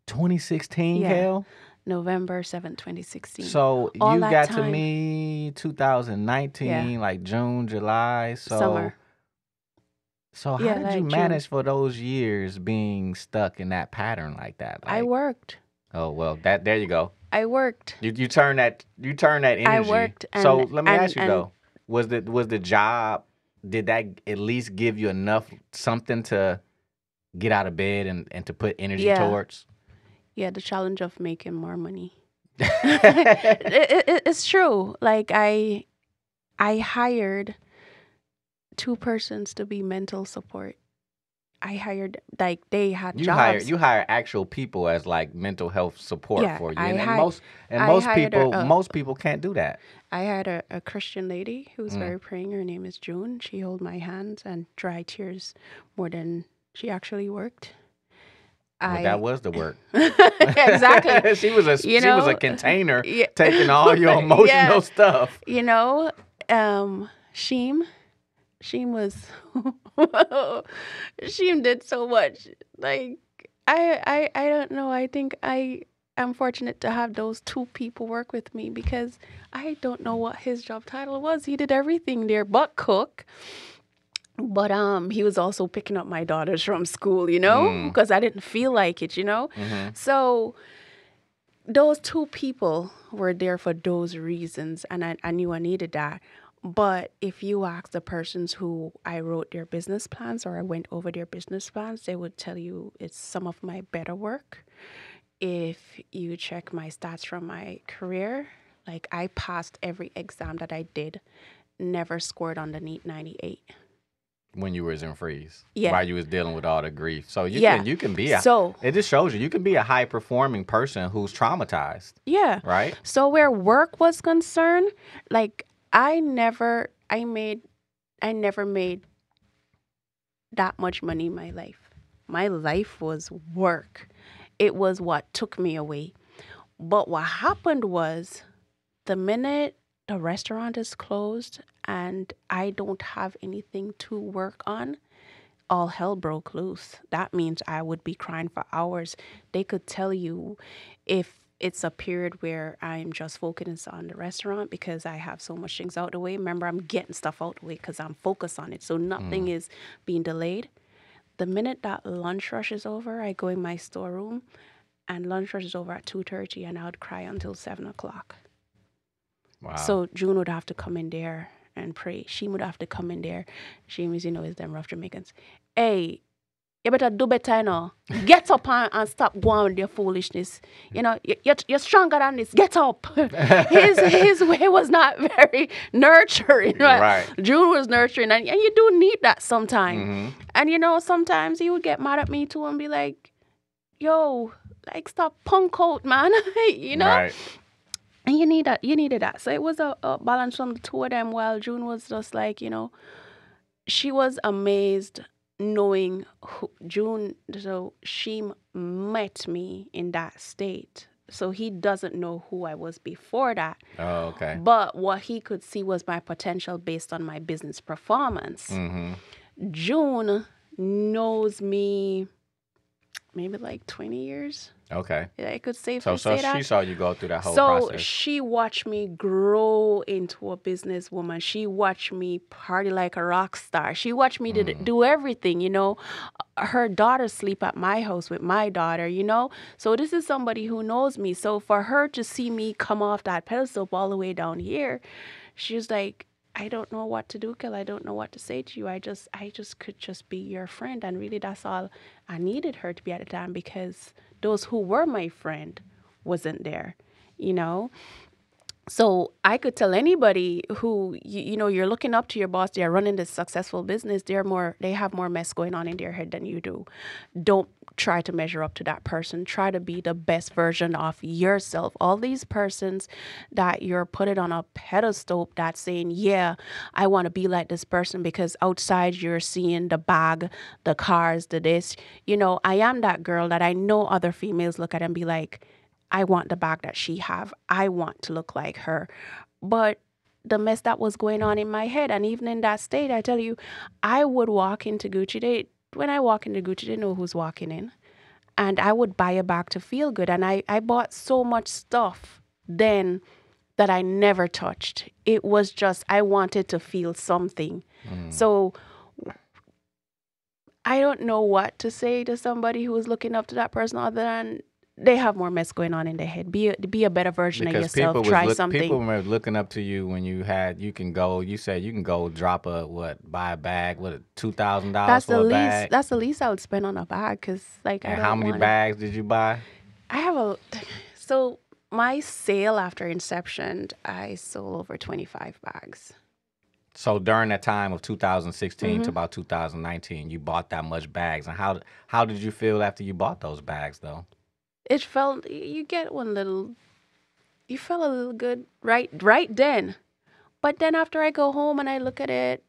2016, Kel? November 7th, 2016. So you got to me 2019, like June, July. So summer. So how did you manage for those years being stuck in that pattern like that? Like, I worked. Oh well, there you go. I worked. You turn that energy. I worked. So let me ask you though, was the job, did that at least give you enough something to get out of bed and to put energy towards? Yeah, the challenge of making more money. It's true. Like I hired 2 persons to be mental support. I hired, like, they had jobs. You hire actual people as like mental health support for you, most people can't do that. I had a Christian lady who's very praying. Her name is June. She held my hands and dried tears more than she actually worked. That was the work. Exactly. She was a container taking all your emotional stuff. Sheem was Sheem did so much. Like I don't know. I think I am fortunate to have those 2 people work with me because I don't know what his job title was. He did everything there but cook. But he was also picking up my daughters from school, because I didn't feel like it, So those 2 people were there for those reasons, and I knew I needed that. But if you ask the persons who I wrote their business plans or I went over their business plans, they would tell you it's some of my better work. If you check my stats from my career, like I passed every exam that I did. never scored underneath 98. When you was in freeze, Yeah. while you was dealing with all the grief. So Yeah. you can be a, So- it just shows you can be a high performing person who's traumatized, Yeah. right? So where work was concerned, like I never made that much money in my life. My life was work. It was what took me away. But what happened was the minute the restaurant is closed and I don't have anything to work on, all hell broke loose. That means I would be crying for hours. They could tell you if it's a period where I'm just focused on the restaurant because I have so much things out the way. Remember, I'm getting stuff out the way because I'm focused on it. So nothing is being delayed. The minute that lunch rush is over, I go in my storeroom and lunch rush is over at 2:30 and I would cry until 7 o'clock. Wow. So June would have to come in there and pray. She would have to come in there. She is, is them rough Jamaicans. Hey, you better do better, you know. Get up and stop going with your foolishness. You know, you're stronger than this. Get up. His way was not very nurturing. Right. June was nurturing, and you do need that sometimes. And, sometimes he would get mad at me too and be like, yo, like, stop punk out, man. Right. And you needed that. So it was a balance from the two of them, while June was just like, she was amazed knowing June. So she met me in that state. So he doesn't know who I was before that. Oh, okay. But what he could see was my potential based on my business performance. June knows me maybe like 20 years. Okay. I could safely So say that. she saw you go through that whole So process. she watched me grow into a businesswoman. She watched me party like a rock star. She watched me do everything, Her daughter sleep at my house with my daughter, So this is somebody who knows me. So for her to see me come off that pedestal all the way down here, she was like, I don't know what to do, Kel. I don't know what to say to you. I just could just be your friend. And really, that's all I needed her to be at the time, because those who were my friend wasn't there, So I could tell anybody who, you're looking up to your boss, they're running this successful business, they have more mess going on in their head than you do. Don't try to measure up to that person. Try to be the best version of yourself. All these persons that you're putting on a pedestal that's saying, yeah, I want to be like this person, because outside you're seeing the bag, the cars, the this. I am that girl that I know other females look at and be like, I want the bag that she have. I want to look like her. But the mess that was going on in my head, and even in that state, I tell you, I would walk into Gucci. When I walk into Gucci, they know who's walking in. And I would buy a bag to feel good. And I bought so much stuff then that I never touched. It was just, I wanted to feel something. So I don't know what to say to somebody who is looking up to that person other than they have more mess going on in their head. Be a better version of yourself. Try something. People were looking up to you when you said you can go drop buy a bag, $2,000 for a bag? That's the least I would spend on a bag, because like, and how many bags did you buy? So my sale after inception, I sold over 25 bags. So during that time of 2016 to about 2019, you bought that much bags. And how did you feel after you bought those bags, though? It felt, you felt a little good right then. But then after I go home and I look at it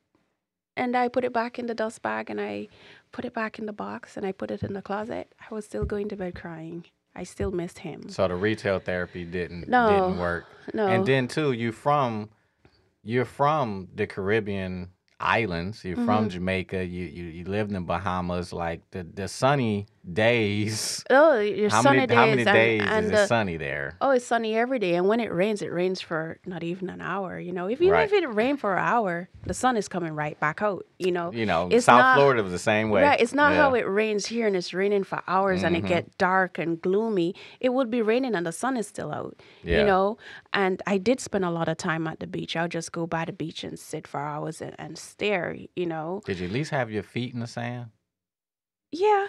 and I put it back in the dust bag and I put it back in the box and I put it in the closet, I was still going to bed crying. I still missed him. So the retail therapy didn't work. No. And then too, you're from the Caribbean islands. You're from Jamaica. You lived in Bahamas. Like the sunny days. Oh, your sunny days. How many days and is it sunny there? Oh, it's sunny every day. And when it rains for not even an hour. If it rained for an hour, the sun is coming right back out. South Florida was the same way. Right. It's not how it rains here and it's raining for hours and it get dark and gloomy. It would be raining and the sun is still out. Yeah. And I did spend a lot of time at the beach. I would just go by the beach and sit for hours and stare. Did you at least have your feet in the sand? Yeah.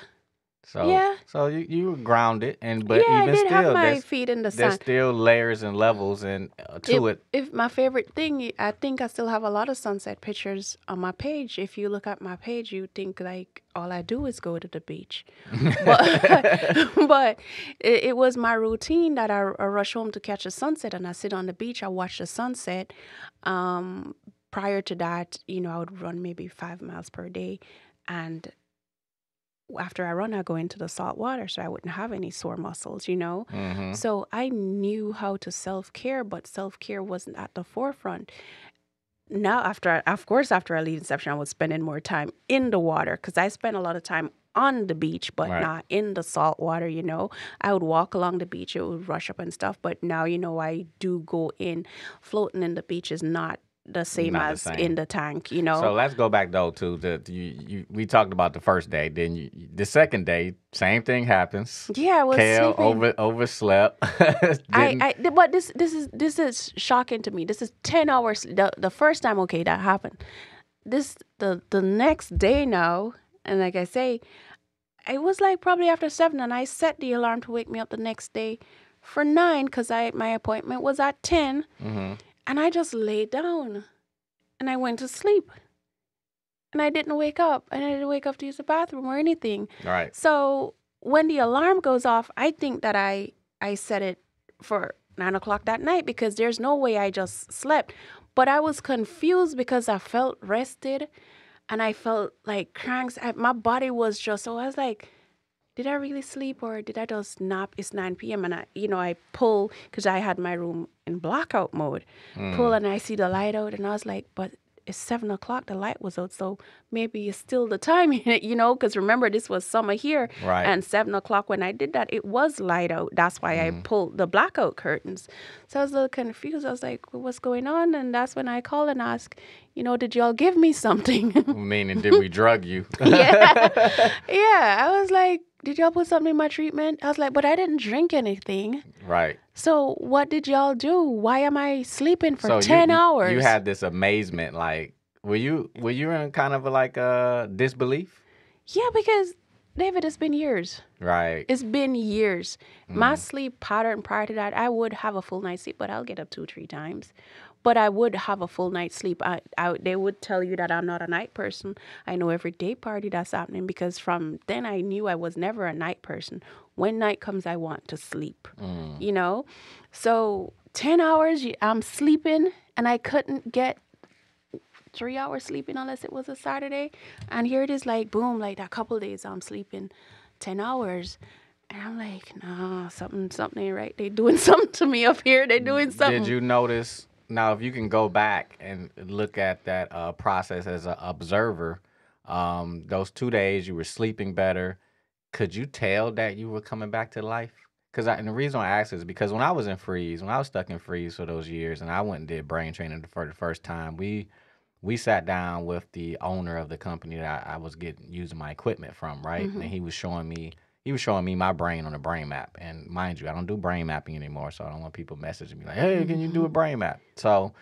So Yeah. so you were grounded, but Yeah, I even did have still, my feet in the there's sun. still layers and levels and to it. If my favorite thing, I think I still have a lot of sunset pictures on my page. If you look at my page, you think like all I do is go to the beach. But but it was my routine that I rush home to catch a sunset and I sit on the beach. I watch the sunset. Prior to that, I would run maybe 5 miles per day, and after I run, I go into the salt water so I wouldn't have any sore muscles. Hmm. So I knew how to self care, but self care wasn't at the forefront. Now, of course, after I leave Inception, I was spending more time in the water because I spent a lot of time on the beach, but Right. not in the salt water. I would walk along the beach, it would rush up and stuff, but now, I do go in. Floating in the beach is not the same Not the as same. in the tank. So let's go back though to we talked about the first day. Then the second day, same thing happens. Yeah, I was Kale sleeping. overslept. Didn't- But this is shocking to me. This is 10 hours. The first time, okay, that happened. The next day now, and like I say, it was like probably after 7, and I set the alarm to wake me up the next day for 9 because my appointment was at 10, Mhm. and I just laid down, and I went to sleep, and I didn't wake up, and I didn't wake up to use the bathroom or anything. Right. So when the alarm goes off, I think that I set it for 9 o'clock that night because there's no way I just slept. But I was confused because I felt rested and I felt like cranks. My body was just, so I was like, did I really sleep or did I just nap? It's 9 p.m. And I pull because I had my room in blackout mode. Pull and I see the light out and I was like, but it's 7 o'clock. The light was out, so maybe it's still the time, because remember this was summer here, Right. and 7 o'clock when I did that, it was light out. That's why I pulled the blackout curtains. So I was a little confused. I was like, well, what's going on? And that's when I called and asked, did y'all give me something? Meaning, did we drug you? Yeah. Yeah. I was like, did y'all put something in my treatment? I was like, but I didn't drink anything. Right. So what did y'all do? Why am I sleeping for So 10 hours? You had this amazement. Like, were you in kind of like a disbelief? Yeah, because David, it's been years. Right. It's been years. My sleep pattern prior to that, I would have a full night's sleep, but I'll get up 2-3 times. But I would have a full night's sleep. They would tell you that I'm not a night person. I know every day party that's happening because from then I knew I was never a night person. When night comes, I want to sleep, So 10 hours, I'm sleeping and I couldn't get 3 hours sleeping unless it was a Saturday. And here it is like, boom, like a couple days I'm sleeping 10 hours. And I'm like, nah, something ain't right. They doing something to me up here. They doing something. Did you notice, now if you can go back and look at that process as an observer, those 2 days you were sleeping better, could you tell that you were coming back to life? And the reason I ask is because when I was stuck in freeze for those years and I went and did brain training for the first time, we sat down with the owner of the company that I was using my equipment from, right? And he was showing me my brain on a brain map. And mind you, I don't do brain mapping anymore, so I don't want people messaging me like, hey, can you do a brain map? So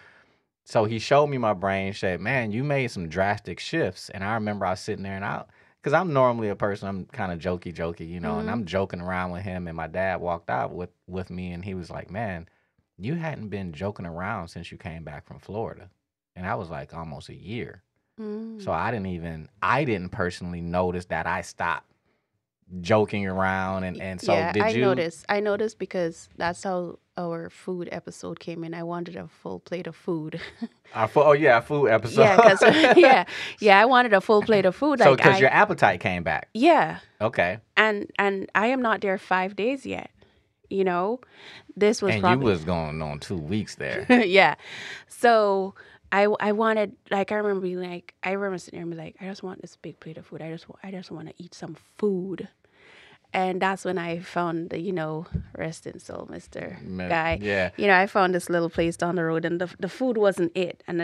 he showed me my brain, said, man, you made some drastic shifts. And I remember I was sitting there because I'm normally a person, I'm kind of jokey, and I'm joking around with him. And my dad walked out with me and he was like, man, you hadn't been joking around since you came back from Florida. And that was like almost a year. So I didn't personally notice that I stopped joking around. And so I noticed because that's how our food episode came in. I wanted a full plate of food. Our food episode. I wanted a full plate of food. So because your appetite came back. Yeah. Okay. And I am not there 5 days yet. This was and you was going on 2 weeks there. Yeah. So I wanted, like, I remember sitting there and be like, I just want this big plate of food. I just want to eat some food. And that's when I found the, rest in soul, Mr. Guy. Yeah. I found this little place down the road and the food wasn't it. And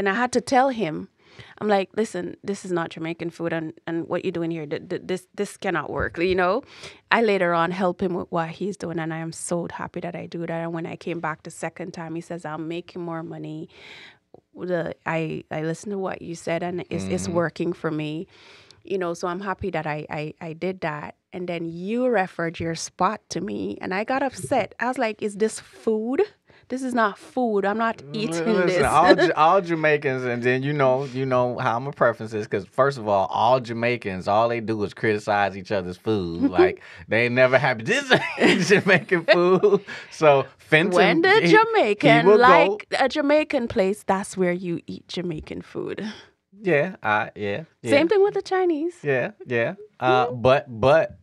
I had to tell him, I'm like, listen, this is not Jamaican food and what you're doing here, this cannot work, I later on help him with what he's doing and I am so happy that I do that. And when I came back the second time, he says, I'm making more money. I listened to what you said and it's working for me. So I'm happy that I did that. And then you referred your spot to me, and I got upset. I was like, is this food? This is not food. I'm not eating Listen, this. all Jamaicans, and then you know how my preference is. Because first of all Jamaicans, all they do is criticize each other's food. Like they ain't never happy. This ain't Jamaican food. So Fenton, When the he Jamaican will like a Jamaican place, that's where you eat Jamaican food. yeah, Same thing with the Chinese. yeah. But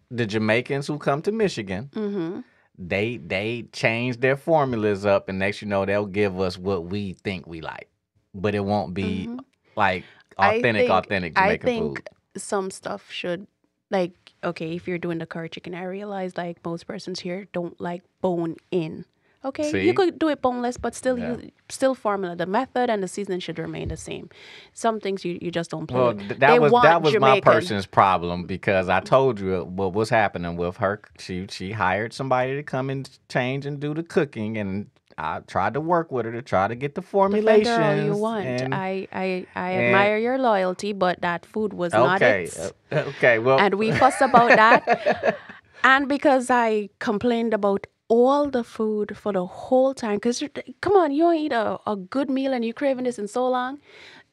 the Jamaicans who come to Michigan. Mm-hmm. They change their formulas up, and next you know they'll give us what we think we like, but it won't be like authentic Jamaican I think food. some stuff should, like, okay, if you're doing the curry chicken, I realize like most persons here don't like bone in. Okay, See? you could do it boneless, but still Yeah. still formula. The method and the seasoning should remain the same. Some things you just don't play Well, with. that They was want that was my Jamaican. person's problem because I told you what was happening with her. She hired somebody to come and change and do the cooking, and I tried to work with her to try to get the Defend formulations. her all you want. And, I admire your loyalty, but that food was not okay, it. okay, well, And we fuss about that. And because I complained about all the food for the whole time, because come on, you don't eat a good meal and you're craving this in so long.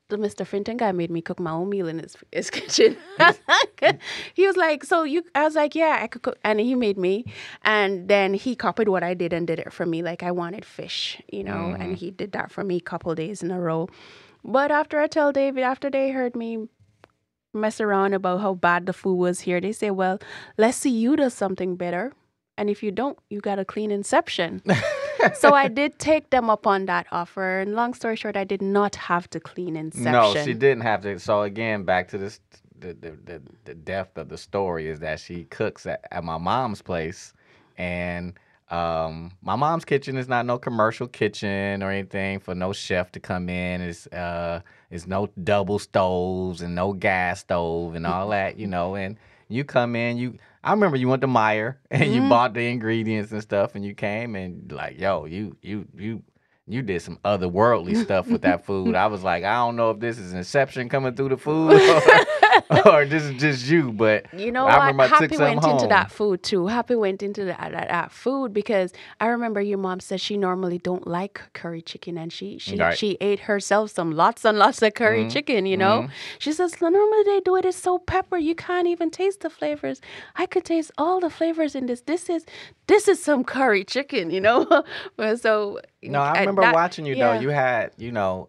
The Mr. Fenton guy made me cook my own meal in his kitchen. He was like, I was like, yeah, I could cook. And he made me. And then he copied what I did and did it for me. Like I wanted fish, and he did that for me a couple days in a row. But after I tell David, after they heard me mess around about how bad the food was here, they say, well, let's see you do something better. And if you don't, you got a clean Inception. So I did take them up on that offer. And long story short, I did not have to clean Inception. no, she didn't have to. So again, back to this, the depth of the story is that she cooks at my mom's place, and my mom's kitchen is not no commercial kitchen or anything for no chef to come in. It's no double stoves and no gas stove and all that, and you come in, I remember you went to Meyer and you bought the ingredients and stuff, and you came and like, yo, you did some otherworldly stuff with that food. I was like, I don't know if this is Inception coming through the food or this is just you, but You know I what? remember I took Happy some went into home. that food too. Happy went into that food because I remember your mom said she normally don't like curry chicken, and she Right. she ate herself some lots and lots of curry chicken. She says normally they do it. It's so pepper you can't even taste the flavors. I could taste all the flavors in this. This is some curry chicken. So No, I remember watching you yeah. though. You had,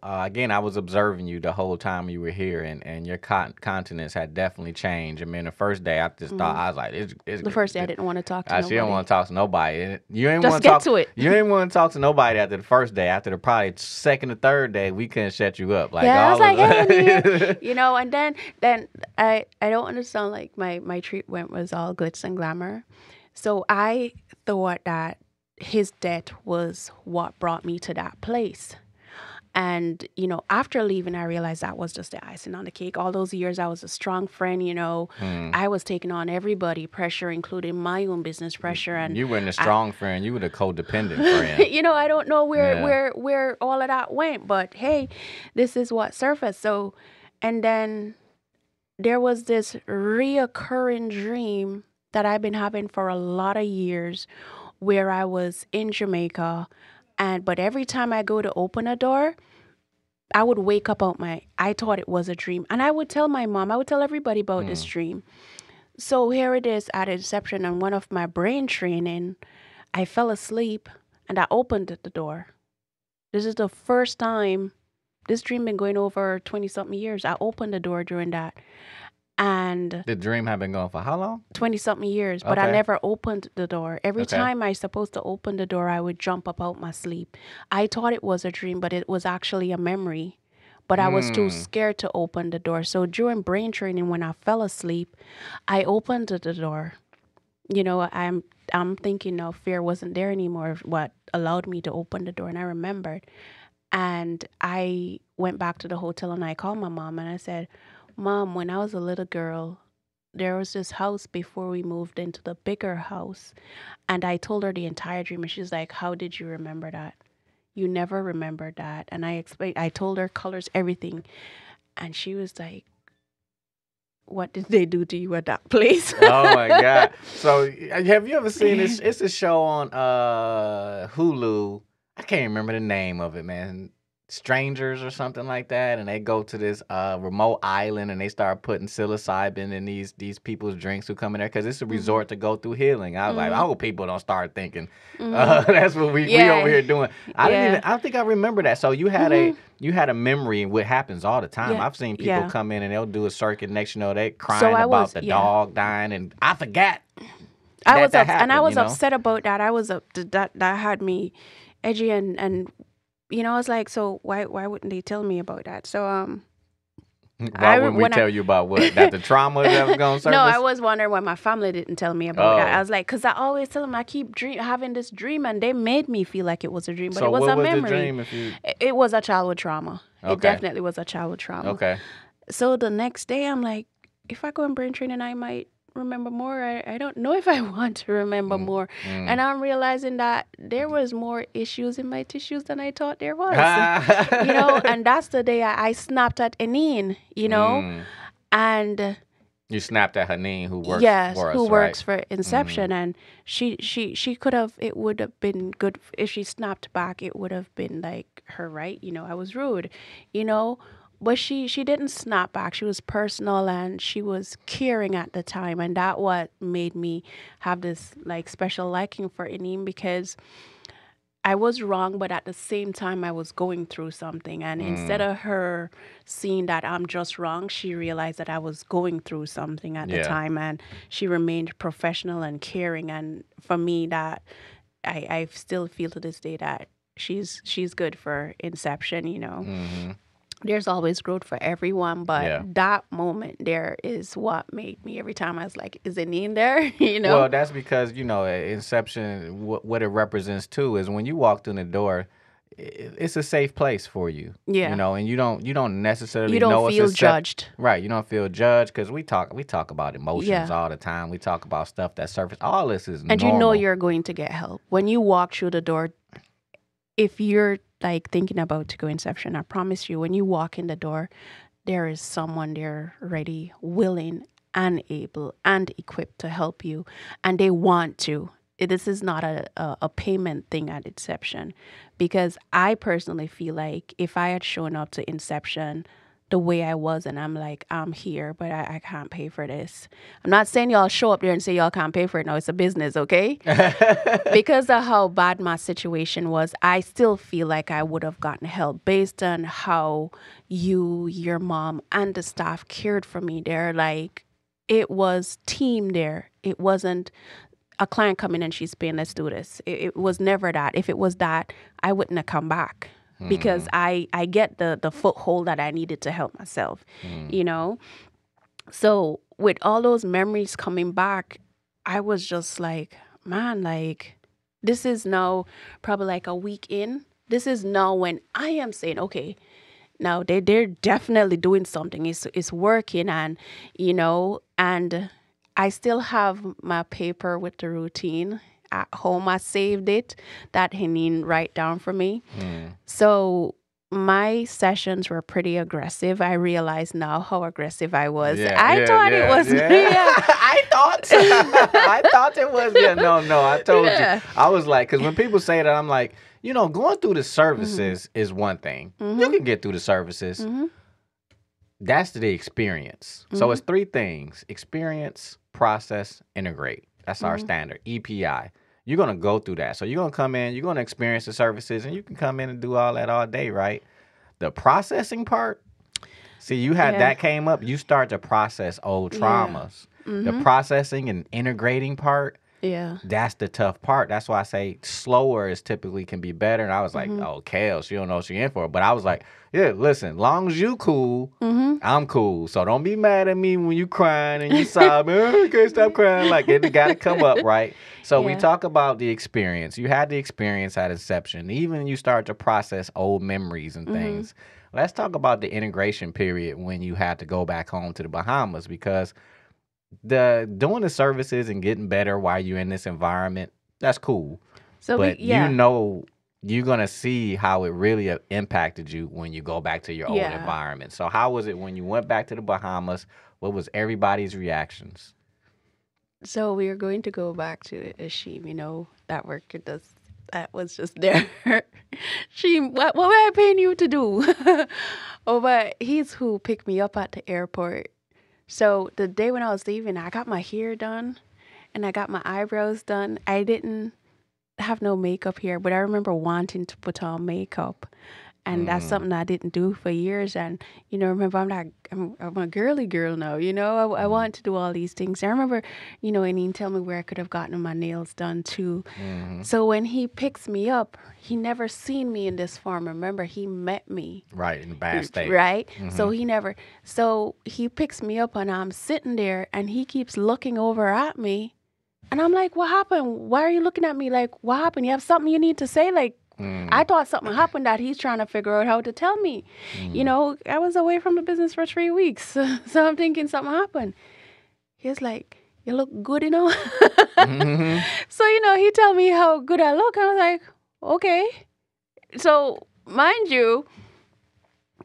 again, I was observing you the whole time you were here, and your countenance had definitely changed. I mean, the first day I just thought I was like, it's The first day I didn't want to talk to She nobody. don't want to talk to nobody. And you ain't Just want get talk to it. You ain't want to talk to nobody after the first day. After the probably second or third day, we couldn't shut you up. Like Yeah, I was all like, of hey, Nia. And then I don't understand. Like my treatment was all glitz and glamour, so I thought that his death was what brought me to that place. And after leaving, I realized that was just the icing on the cake. All those years, I was a strong friend. I was taking on everybody pressure, including my own business pressure. And You weren't a strong friend. You were the codependent friend. I don't know Yeah. where all of that went, but hey, this is what surfaced. So, and then there was this reoccurring dream that I've been having for a lot of years, where I was in Jamaica, but every time I go to open a door, I would wake up I thought it was a dream, and I would tell my mom, I would tell everybody about this dream. So here it is at Inception, and one of my brain training, I fell asleep and I opened the door. This is the first time. This dream been going over 20-something years. I opened the door during that. And The dream had been going for how long? 20-something years, but I Okay. never opened the door. Every Okay. time I supposed to open the door, I would jump up out my sleep. I thought it was a dream, but it was actually a memory. But I was too scared to open the door. So during brain training, when I fell asleep, I opened the door. I'm thinking, no, fear wasn't there anymore. What allowed me to open the door, and I remembered. And I went back to the hotel and I called my mom and I said, Mom, when I was a little girl, there was this house before we moved into the bigger house. And I told her the entire dream. And she's like, how did you remember that? You never remembered that. And I told her colors, everything. And she was like, what did they do to you at that place? Oh my God! So have you ever seen this? It's a show on Hulu. I can't remember the name of it, man. Strangers or something like that, and they go to this remote island and they start putting psilocybin in these people's drinks who come in there because it's a resort to go through healing. I was like, I hope people don't start thinking that's what we over here doing. I don't think I remember that. So you had a memory, and what happens all the time. Yeah. I've seen people come in and they'll do a circuit. Next, they crying So I about was- the yeah. dog dying, and I forgot. I was that and I happened, was upset about that. I was that had me edgy and I was like, so why wouldn't they tell me about that? So Why wouldn't we tell you about what? That the trauma that was going to surface? No, I was wondering why my family didn't tell me about that. Oh. I was like, because I always tell them I keep having this dream, and they made me feel like it was a dream, but So it was what a was memory. the dream if you... It was a childhood trauma. It Okay. definitely was a childhood trauma. Okay. So the next day, I'm like, if I go in brain training, I might remember more. I don't know if I want to remember more. And I'm realizing that there was more issues in my tissues than I thought there was. And that's the day I snapped at Enine, and You snapped at Haneen, who works yes, for us, who right? works for Inception, and she could have. It would have been good if she snapped back. It would have been like her right. I was rude, but she didn't snap back. She was personal and she was caring at the time, and that what made me have this like special liking for Inim, because I was wrong, but at the same time I was going through something, and instead of her seeing that I'm just wrong, she realized that I was going through something at the time, and she remained professional and caring. And for me, that I still feel to this day that she's good for Inception. There's always growth for everyone, but that moment there is what made me, every time I was like, is it in there? Well, that's because, Inception, what it represents too is when you walk through the door, it's a safe place for you. Yeah. And you don't necessarily You don't know feel it's judged. Right. You don't feel judged because we talk about emotions all the time. We talk about stuff that surface. All this is And normal. you're going to get help. When you walk through the door, if you're like thinking about to go Inception, I promise you, when you walk in the door, there is someone there ready, willing, and able, and equipped to help you. And they want to. This is not a payment thing at Inception, because I personally feel like if I had shown up to Inception the way I was, and I'm like, I'm here, but I can't pay for this. I'm not saying y'all show up there and say y'all can't pay for it. No, it's a business, okay? Because of how bad my situation was, I still feel like I would have gotten help based on how you, your mom, and the staff cared for me there. Like, it was team there. It wasn't a client coming and she's paying, let's do this. It was never that. If it was that, I wouldn't have come back. Because I get the foothold that I needed to help myself, So with all those memories coming back, I was just like, man, like, this is now probably like a week in. This is now when I am saying, okay, now they're definitely doing something. It's working, and, and I still have my paper with the routine at home. I saved it, that he need write down for me. So my sessions were pretty aggressive. I realize now how aggressive I was. I thought it was I thought it was. No, I told you. I was like, because when people say that, I'm like, going through the services is one thing. You can get through the services. That's the experience. So it's three things: experience, process, integrate. That's our standard, EPI. You're going to go through that. So you're going to come in, you're going to experience the services, and you can come in and do all that all day, right? The processing part, see, you had that came up, you start to process old traumas. The processing and integrating part, that's the tough part. That's why I say slower is typically can be better. And I was like, oh, Kale, she don't know what she in for. But I was like, yeah, listen, long as you cool, I'm cool. So don't be mad at me when you crying and you sobbing. I can't stop crying. Like, it got to come up, right? So we talk about the experience. You had the experience at Inception. Even you start to process old memories and things. Let's talk about the integration period when you had to go back home to the Bahamas, because doing the services and getting better while you're in this environment, that's cool. So but you're going to see how it really impacted you when you go back to your old environment. So how was it when you went back to the Bahamas? What was everybody's reactions? So we are going to go back to Ashim, that worker that was just there. Sheem, what were I paying you to do? Oh, but he's who picked me up at the airport. So the day when I was leaving, I got my hair done and I got my eyebrows done. I didn't have no makeup here, but I remember wanting to put on makeup. And that's something I didn't do for years. And, remember, I'm a girly girl now, I want to do all these things. I remember, and he tell me where I could have gotten my nails done too. So when he picks me up, he never seen me in this form. Remember, he met me. Right, in bad state. Right? So he picks me up and I'm sitting there and he keeps looking over at me. And I'm like, what happened? Why are you looking at me? Like, what happened? You have something you need to say? Like, I thought something happened that he's trying to figure out how to tell me. I was away from the business for 3 weeks. So I'm thinking something happened. He's like, you look good, So, he tell me how good I look. I was like, okay. So, mind you,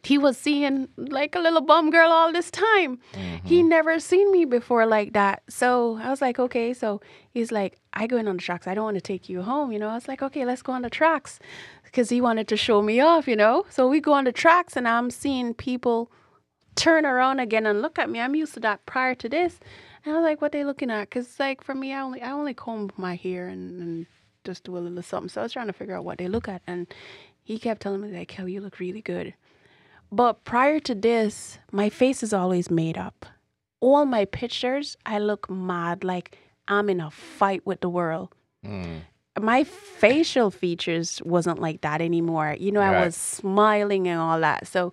he was seeing like a little bum girl all this time. He never seen me before like that. So I was like, okay. So he's like, I going on the tracks. I don't want to take you home. I was like, okay, let's go on the tracks. Because he wanted to show me off, So we go on the tracks and I'm seeing people turn around again and look at me. I'm used to that prior to this. And I was like, what they looking at? Because like for me, I only comb my hair and just do a little something. So I was trying to figure out what they look at. And he kept telling me like, Kel, you look really good. But prior to this, my face is always made up. All my pictures, I look mad, like I'm in a fight with the world. My facial features wasn't like that anymore. I was smiling and all that. So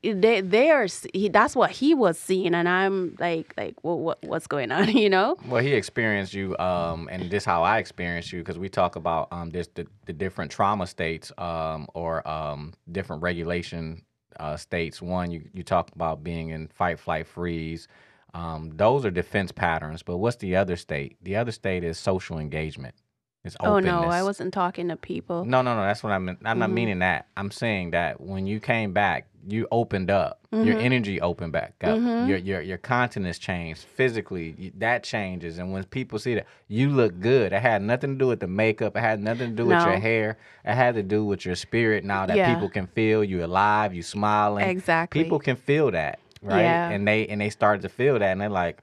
that's what he was seeing, and I'm like, what's going on? Well, he experienced you, and this how I experienced you, because we talk about this the different trauma states, or different regulation states. One, you talk about being in fight, flight, freeze. Those are defense patterns. But what's the other state? The other state is social engagement. It's openness. Oh no, I wasn't talking to people. No. That's what I meant. I'm not meaning that. I'm saying that when you came back, you opened up. Your energy opened back up. Your countenance changed physically. That changes. And when people see that, you look good. It had nothing to do with the makeup. It had nothing to do with your hair. It had to do with your spirit. Now that people can feel you alive, you smiling. Exactly. People can feel that, right? Yeah. And they started to feel that, and they're like,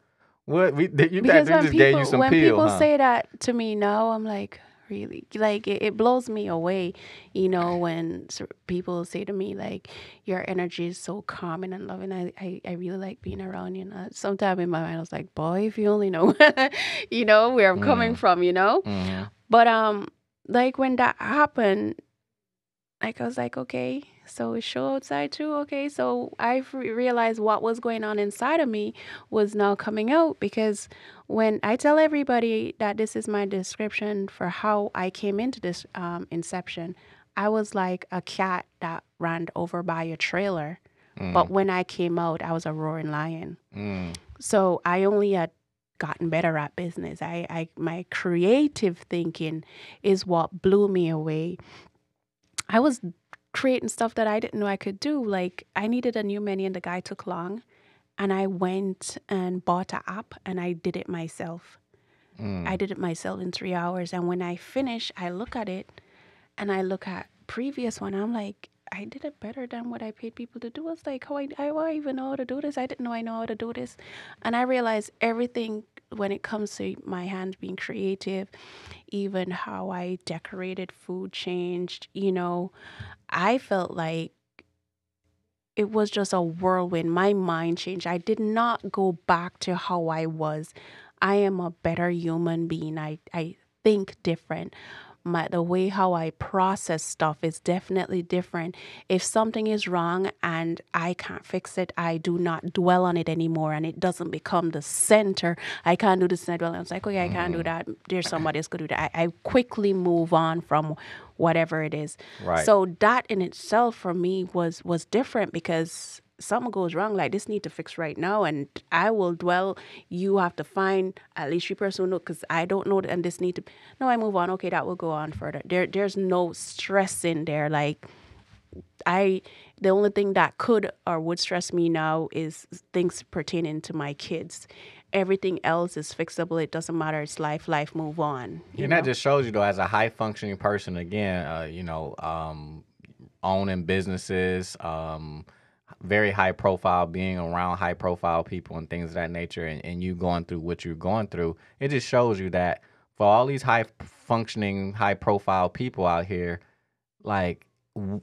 what? We Because just gave you some when peel, people huh? say that to me now, I'm like, really? Like, it blows me away, when people say to me, like, your energy is so calming and loving. I really like being around you. Sometime in my mind, I was like, boy, if you only know, where I'm coming from, But, like, when that happened, like, I was like, okay, so it's show outside too. Okay, so I realized what was going on inside of me was now coming out, because when I tell everybody that this is my description for how I came into this inception, I was like a cat that ran over by a trailer. But when I came out, I was a roaring lion. So I only had gotten better at business. My creative thinking is what blew me away. I was creating stuff that I didn't know I could do. Like, I needed a new menu and the guy took long, and I went and bought an app and I did it myself. I did it myself in 3 hours. And when I finish, I look at it and I look at previous one. I'm like, I did it better than what I paid people to do. I was like, how I even know how to do this? I didn't know I know how to do this. And I realized everything when it comes to my hands being creative, even how I decorated food changed, I felt like it was just a whirlwind. My mind changed. I did not go back to how I was. I am a better human being. I think different. The way how I process stuff is definitely different. If something is wrong and I can't fix it, I do not dwell on it anymore, and it doesn't become the center. I can't do this, and I dwell. I was like, okay, I can't do that. There's somebody else could do that. I quickly move on from whatever it is. Right. So that in itself for me was different, because something goes wrong, like this need to fix right now, and I will dwell. You have to find at least 3 person who know, because I don't know, and this need to. No, I move on. Okay, that will go on further. There's no stress in there. Like, the only thing that could or would stress me now is things pertaining to my kids. Everything else is fixable. It doesn't matter. It's life move on. And that just shows you, though, as a high functioning person, again, owning businesses, very high profile, being around high profile people and things of that nature, and you going through what you're going through, it just shows you that for all these high functioning, high profile people out here, like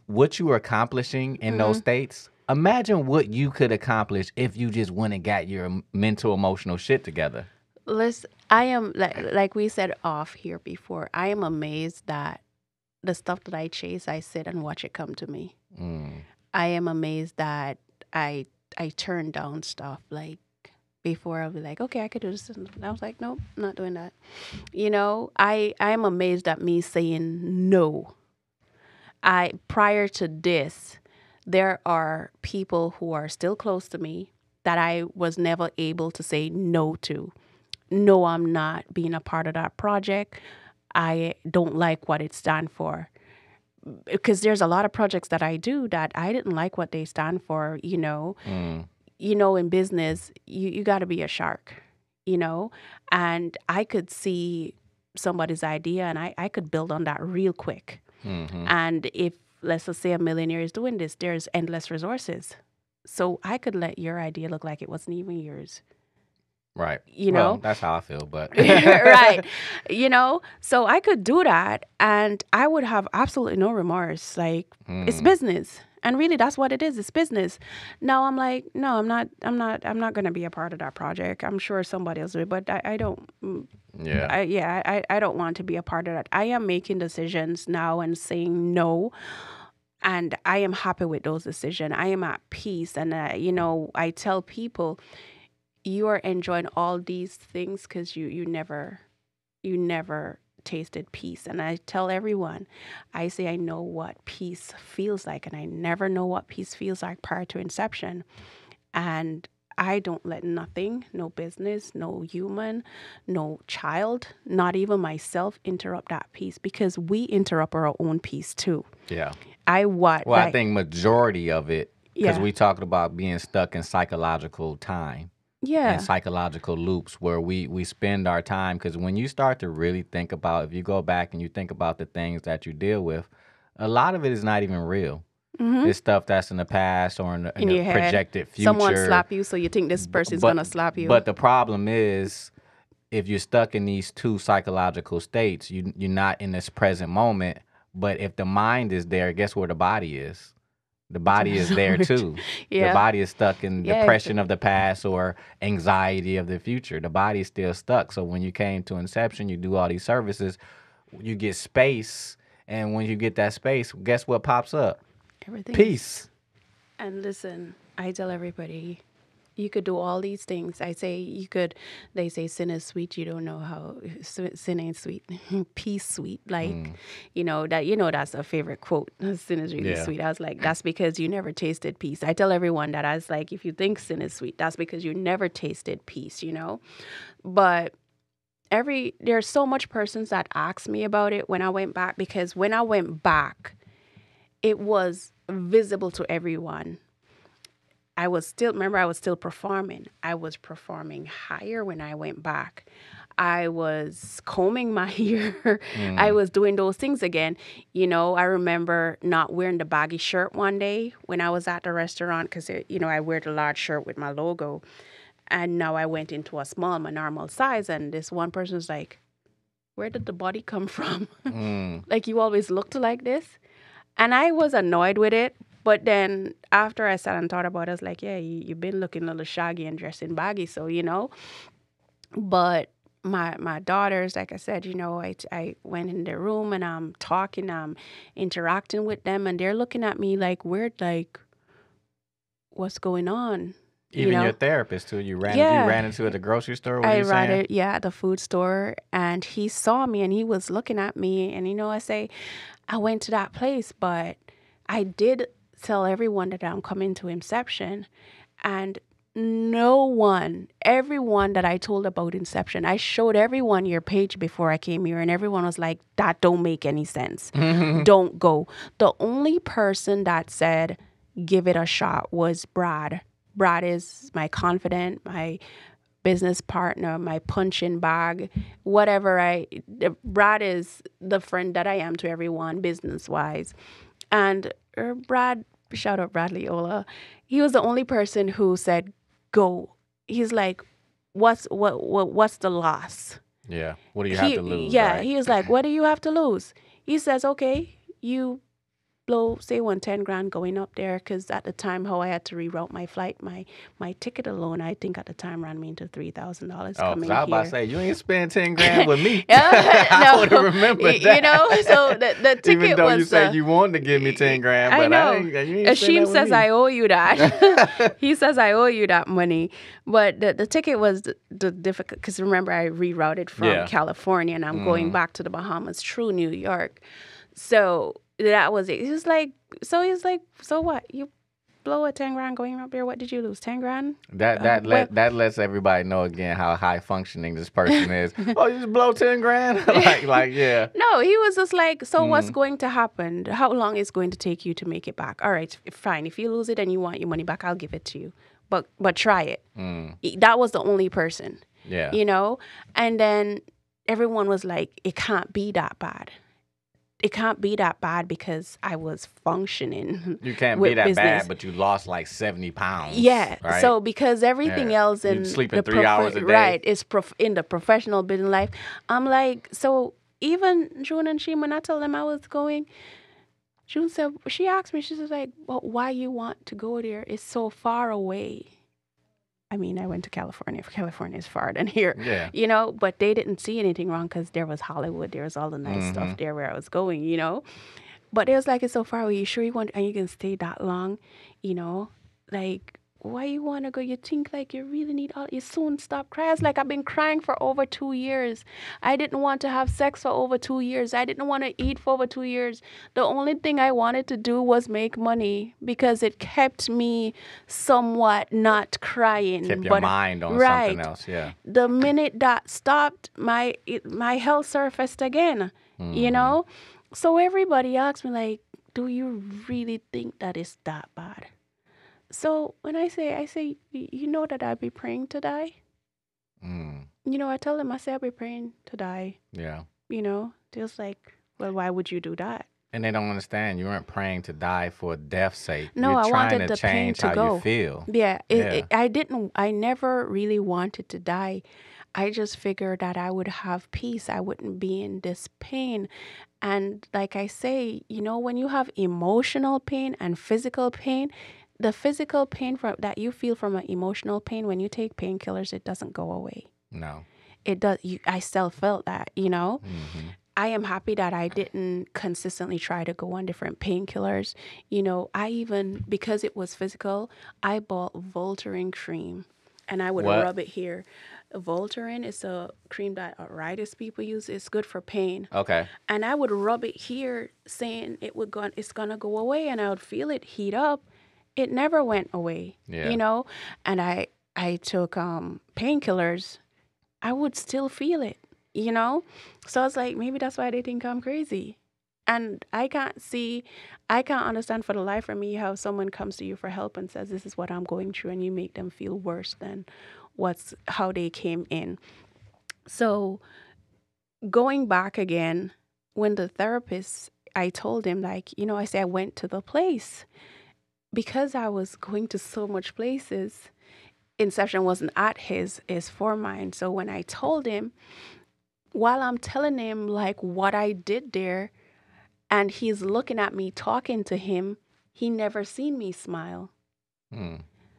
what you are accomplishing in those states, imagine what you could accomplish if you just went and got your mental, emotional shit together. Listen, I am like we said off here before. I am amazed that the stuff that I chase, I sit and watch it come to me. I am amazed that I turn down stuff. Like before, I'll be like, okay, I could do this. And I was like, nope, I'm not doing that. I am amazed at me saying no. Prior to this, there are people who are still close to me that I was never able to say no to. No, I'm not being a part of that project. I don't like what it stands for. Because there's a lot of projects that I do that I didn't like what they stand for, in business, you got to be a shark, and I could see somebody's idea and I could build on that real quick. And if, let's just say, a millionaire is doing this, there's endless resources. So I could let your idea look like it wasn't even yours. Right. Well, that's how I feel, but. Right. So I could do that and I would have absolutely no remorse. Like, it's business. And really, that's what it is. It's business. Now I'm like, no, I'm not going to be a part of that project. I'm sure somebody else will, but I don't. I don't want to be a part of that. I am making decisions now and saying no. And I am happy with those decisions. I am at peace. And, I tell people, you are enjoying all these things because you never tasted peace. And I tell everyone, I say I know what peace feels like, and I never know what peace feels like prior to inception. And I don't let nothing, no business, no human, no child, not even myself interrupt that peace, because we interrupt our own peace too. Yeah. I think majority of it, because we talked about being stuck in psychological time. And psychological loops where we spend our time, because when you start to really think about, if you go back and you think about the things that you deal with, a lot of it is not even real. It's stuff that's in the past or in the projected future. Someone slap you, so you think this person's going to slap you. But the problem is, if you're stuck in these two psychological states, you're not in this present moment. But if the mind is there, guess where the body is? The body is there too. The body is stuck in depression of the past or anxiety of the future. The body is still stuck. So when you came to Inception, you do all these services, you get space. And when you get that space, guess what pops up? Everything. Peace. And listen, I tell everybody, you could do all these things. I say they say sin is sweet. You don't know how sin ain't sweet. Peace sweet. Like, that's a favorite quote. Sin is really sweet. I was like, that's because you never tasted peace. I tell everyone that. I was like, if you think sin is sweet, that's because you never tasted peace, But there's so much persons that asked me about it when I went back, because when I went back, it was visible to everyone. I was still performing. I was performing higher when I went back. I was combing my hair. I was doing those things again. I remember not wearing the baggy shirt one day when I was at the restaurant, because, I wear the large shirt with my logo. And now I went into a small, my normal size. And this one person was like, where did the body come from? Like, you always looked like this. And I was annoyed with it. But then after I sat and thought about it, I was like, yeah, you've been looking a little shaggy and dressing baggy, so, But my daughters, like I said, I went in their room and I'm talking, I'm interacting with them, and they're looking at me like weird, like, what's going on? Even your therapist, too. You ran into at the grocery store? What you saying? At the food store. And he saw me and he was looking at me. And, I say, I went to that place, but I did tell everyone that I'm coming to Inception. And everyone that I told about Inception, I showed everyone your page before I came here, and everyone was like, that don't make any sense. Don't go. The only person that said, give it a shot was Brad. Brad is my confidant, my business partner, my punching bag, whatever. Brad is the friend that I am to everyone business-wise. And Brad, shout out Bradley Ola, he was the only person who said, go. He's like, what's the loss? Yeah. What do you have to lose? Yeah, right? he was like, what do you have to lose? He says, okay, you blow, say, 10 grand going up there, because at the time how I had to reroute my flight, my ticket alone, I think at the time ran me into $3,000 Oh, because coming I was about to here. say, you ain't spend 10 grand with me. I would have remembered that. You know, so the ticket Even though was, you said you wanted to give me 10 grand, I but know. you ain't spend Ashim that with says me. I owe you that. He says I owe you that money. But the ticket was the difficult, because remember I rerouted from Yeah. California, and I'm going back to the Bahamas through New York. So that was it. He was like, so what? You blow a 10 grand going up there. What did you lose? 10 grand? That lets everybody know again how high functioning this person is. Oh, you just blow 10 grand? like yeah. No, he was just like, so what's going to happen? How long is going to take you to make it back? All right, fine. If you lose it and you want your money back, I'll give it to you. But try it. That was the only person. Yeah. You know? And then everyone was like, it can't be that bad. It can't be that bad because I was functioning. You can't with be that business. bad, but you lost like 70 pounds. Yeah. Right? So because everything Yeah. else You in sleeping the 3 hours a day. right, is in the professional business life. I'm like, so even June and Sheem, when I told them I was going, June said, she asked me, she was like, well, why you want to go there? It's so far away. I mean, I went to California. California is far than here. Yeah. You know, but they didn't see anything wrong because there was Hollywood. There was all the nice stuff there where I was going, you know. But it was like, it's so far away. You sure you want, and you can stay that long, you know? Like, why you want to go? You think like you really need all, you soon stop crying. It's like I've been crying for over 2 years. I didn't want to have sex for over 2 years. I didn't want to eat for over 2 years. The only thing I wanted to do was make money because it kept me somewhat not crying. Kept your mind on something else, yeah. The minute that stopped, my health surfaced again, you know? So everybody asked me like, do you really think that it's that bad? So when I say, you know that I'll be praying to die? You know, I tell them, I say, I'll be praying to die. Yeah. You know, just like, well, why would you do that? And they don't understand. You weren't praying to die for death's sake. No, You're I trying wanted to the pain change to how go. you feel. Yeah, Yeah. I never really wanted to die. I just figured that I would have peace. I wouldn't be in this pain. And like I say, you know, when you have emotional pain and physical pain, the physical pain that you feel from an emotional pain, when you take painkillers, it doesn't go away. No. It does. I still felt that, you know. I am happy that I didn't consistently try to go on different painkillers. You know, I even, because it was physical, I bought Voltaren cream and I would What? rub it here. Voltaren is a cream that arthritis people use. It's good for pain. Okay. And I would rub it here saying it's gonna go away, and I would feel it heat up. It never went away. Yeah. You know? And I took painkillers. I would still feel it, you know? So I was like, maybe that's why they think I'm crazy. And I can't understand for the life of me how someone comes to you for help and says, this is what I'm going through, and you make them feel worse than how they came in. So going back again, when the therapist, I told him, like, you know, I said I went to the place because I was going to so much places. Inception wasn't at his for mine. So when I told him, while I'm telling him like what I did there, and he's looking at me talking to him, he never seen me smile.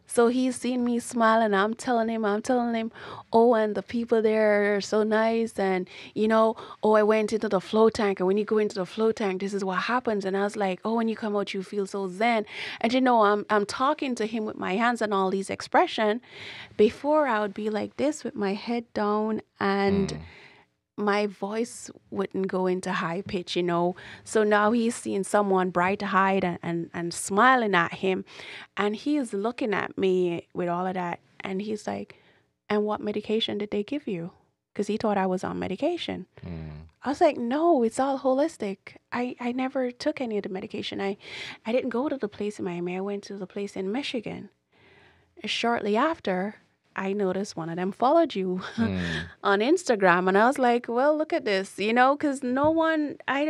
So he's seen me smile, and I'm telling him, oh, and the people there are so nice, and, you know, oh, I went into the flow tank, and when you go into the flow tank, this is what happens. And I was like, oh, when you come out, you feel so zen. And, you know, I'm talking to him with my hands and all these expression. Before, I would be like this with my head down, and my voice wouldn't go into high pitch, you know. So now he's seeing someone bright-eyed and smiling at him, and he is looking at me with all of that And he's like, and what medication did they give you? Because he thought I was on medication. I was like, no, it's all holistic. I never took any of the medication. I didn't go to the place in Miami. I went to the place in Michigan. Shortly after, I noticed one of them followed you on Instagram. And I was like, well, look at this, you know, because no one, I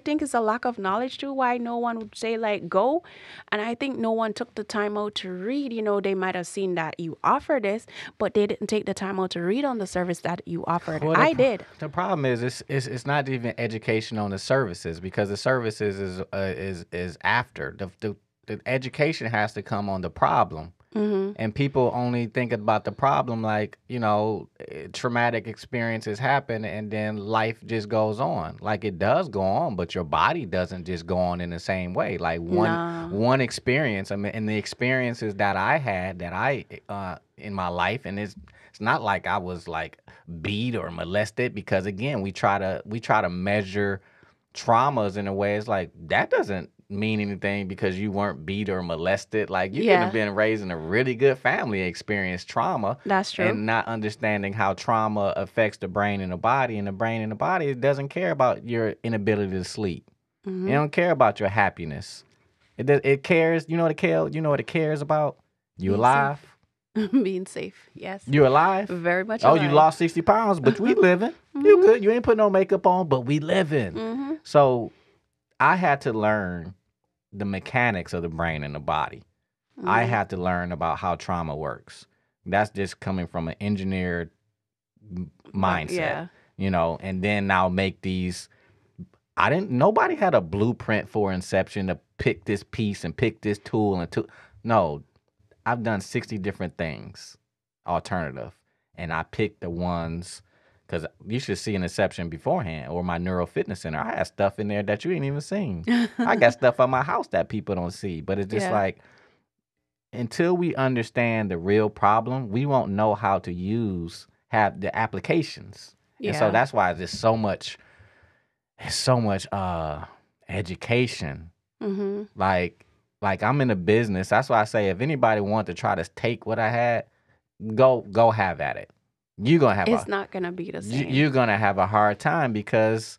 think it's a lack of knowledge too, why no one would say like, go. And I think no one took the time out to read, you know, they might have seen that you offer this, but they didn't take the time out to read on the service that you offered. Well, I did. The problem is it's not even education on the services, because the services is after. The education has to come on the problem. And people only think about the problem like, you know, traumatic experiences happen and then life just goes on. Like it does go on, but your body doesn't just go on in the same way. Like one experience, I mean, and the experiences that I had in my life, and it's not like I was like beat or molested, because again, we try to measure traumas in a way. It's like that doesn't mean anything because you weren't beat or molested. Like you could have been raised in a really good family, experienced trauma. That's true. And not understanding how trauma affects the brain and the body. And the brain and the body doesn't care about your inability to sleep. It don't care about your happiness. It cares. You know what it cares about? You alive? Being safe. Yes. You alive? Very much Oh, alive. you lost 60 pounds, but we living. You good. You ain't put no makeup on, but we living. So I had to learn the mechanics of the brain and the body. I had to learn about how trauma works. That's just coming from an engineered mindset, you know, and then now make these. Nobody had a blueprint for Inception to pick this piece and pick this tool no, I've done 60 different things, alternative, and I picked the ones. Because you should see an Inception beforehand, or my Neuro Fitness Center. I had stuff in there that you ain't even seen. I got stuff on my house that people don't see. But it's just like, until we understand the real problem, we won't know how to have the applications. And so that's why there's so much education. Like I'm in a business. That's why I say, if anybody wants to try to take what I had, go have at it. You're gonna have it's not gonna be the same. You're gonna have a hard time because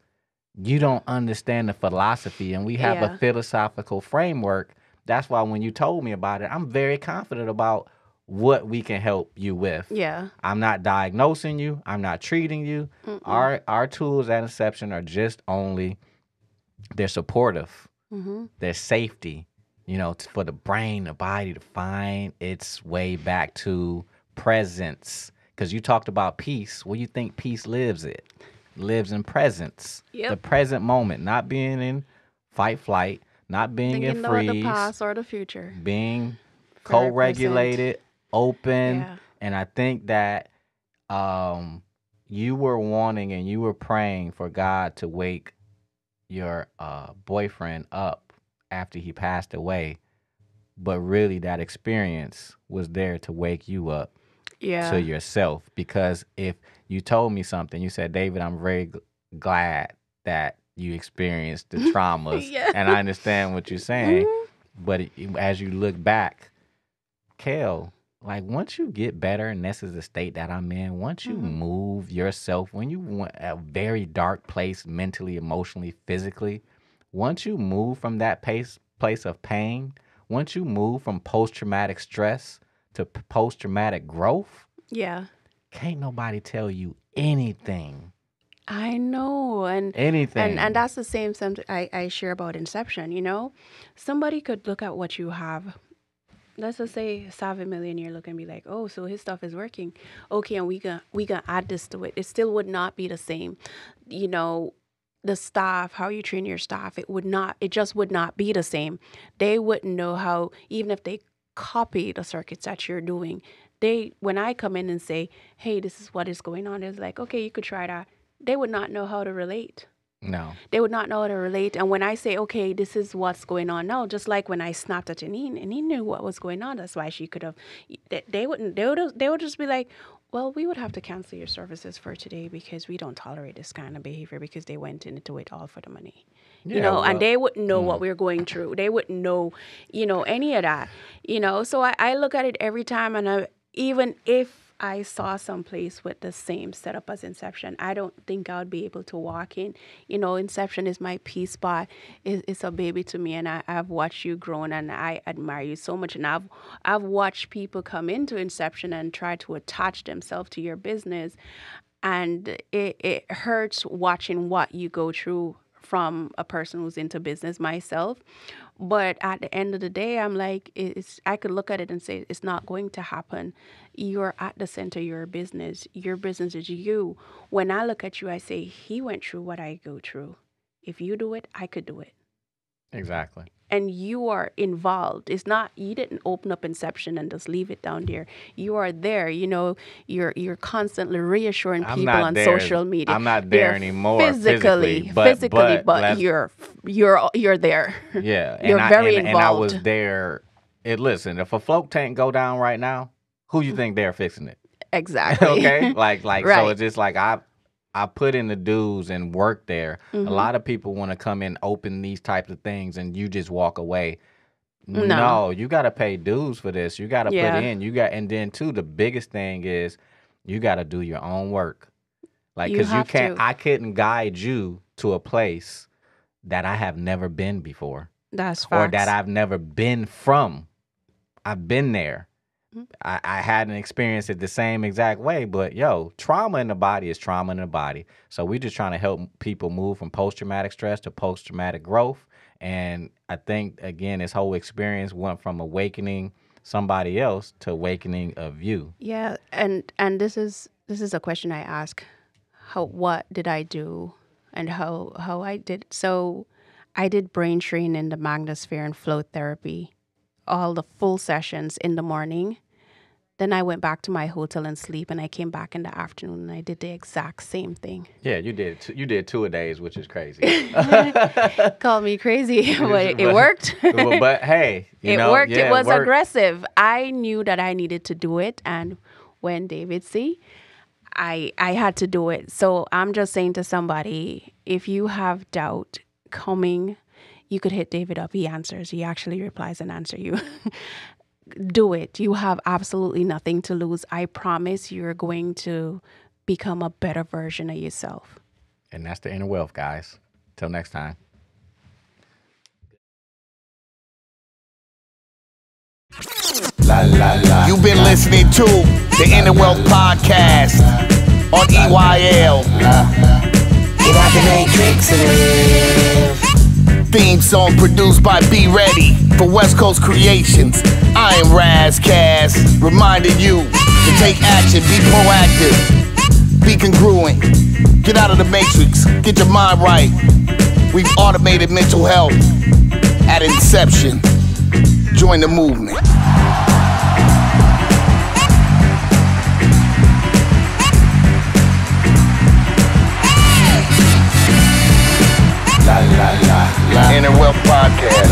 you don't understand the philosophy, and we have a philosophical framework. That's why when you told me about it, I'm very confident about what we can help you with. Yeah. I'm not diagnosing you. I'm not treating you. Our tools at Inception are just only, they're supportive. They're safety, you know, for the brain, the body to find its way back to presence. Because you talked about peace. Where you think peace lives? It lives in presence. The present moment, not being in fight, flight, not being in freeze. Thinking about the past or the future. Being co-regulated, open. And I think that you were wanting and you were praying for God to wake your boyfriend up after he passed away. But really that experience was there to wake you up. To yourself. Because if you told me something, you said, David, I'm very glad that you experienced the traumas, and I understand what you're saying. But as you look back, Kel, like once you get better, and this is the state that I'm in, once you move yourself, when you want a very dark place mentally, emotionally, physically, once you move from that place of pain, once you move from post-traumatic stress to post-traumatic growth, can't nobody tell you anything. I know. And anything. And that's the same something I share about Inception, you know? Somebody could look at what you have. Let's just say Savvy Millionaire look and be like, oh, so his stuff is working. Okay, and we gonna add this to it. It still would not be the same. You know, the staff, how you train your staff, it just would not be the same. They wouldn't know how, even if they copy the circuits that you're doing. When I come in and say, hey, this is what is going on, it's like, okay, you could try that. They would not know how to relate. No. They would not know how to relate. And when I say, okay, this is what's going on now, just like when I snapped at Janine and he knew what was going on, that's why she could have, they would just be like, well, we would have to cancel your services for today because we don't tolerate this kind of behavior because they went into it all for the money. you Yeah, know, and well, they wouldn't know what we're going through. They wouldn't know, you know, any of that, you know. So I look at it every time, and even if I saw some place with the same setup as Inception, I don't think I would be able to walk in. You know, Inception is my peace spot. It's a baby to me, and I've watched you grow, and I admire you so much. And I've watched people come into Inception and try to attach themselves to your business, and it hurts watching what you go through from a person who's into business myself. But at the end of the day, I'm like, I could look at it and say, it's not going to happen. You're at the center of your business. Your business is you. When I look at you, I say, he went through what I go through. If you do it, I could do it. Exactly. And you are involved. It's not, you didn't open up Inception and just leave it down there. You are there. You know, you're constantly reassuring people on social media. I'm not there They're anymore physically, but you're there. Yeah, You're very involved. And I was there. Listen, if a float tank go down right now, who you think they're fixing it? Exactly. Okay, like Right. So it's just like I put in the dues and work there. A lot of people want to come in, open these types of things, and you just walk away. No, you got to pay dues for this. You got to Yeah. put in. And then too, the biggest thing is you got to do your own work. Like, You because you have can't. to. I couldn't guide you to a place that I have never been before, That's or facts. that I've never been from. I've been there. I hadn't experienced it the same exact way, but trauma in the body is trauma in the body. So we're just trying to help people move from post-traumatic stress to post-traumatic growth. And I think, again, this whole experience went from awakening somebody else to awakening of you. Yeah, and this is a question I ask. What did I do and how I did? So I did brain training, the Magnosphere and flow therapy, all the full sessions in the morning. Then I went back to my hotel and sleep, and I came back in the afternoon and I did the exact same thing. Yeah, you did. You did 2 a days, which is crazy. Call me crazy, but it worked. But hey, It worked. It was aggressive. I knew that I needed to do it, and when David I had to do it. So I'm just saying to somebody, if you have doubt coming, you could hit David up. He answers. He actually replies and answers you. Do it. You have absolutely nothing to lose. I promise you're going to become a better version of yourself. And that's the inner wealth, guys. Till next time. You've been listening to the Inner Wealth Podcast on EYL. Get out the matrix and live. Theme song produced by Be Ready for West Coast Creations. I am Raz Cass, reminding you to take action, be proactive, be congruent, get out of the matrix, get your mind right. We've automated mental health at Inception. Join the movement. Inner Wealth Podcast.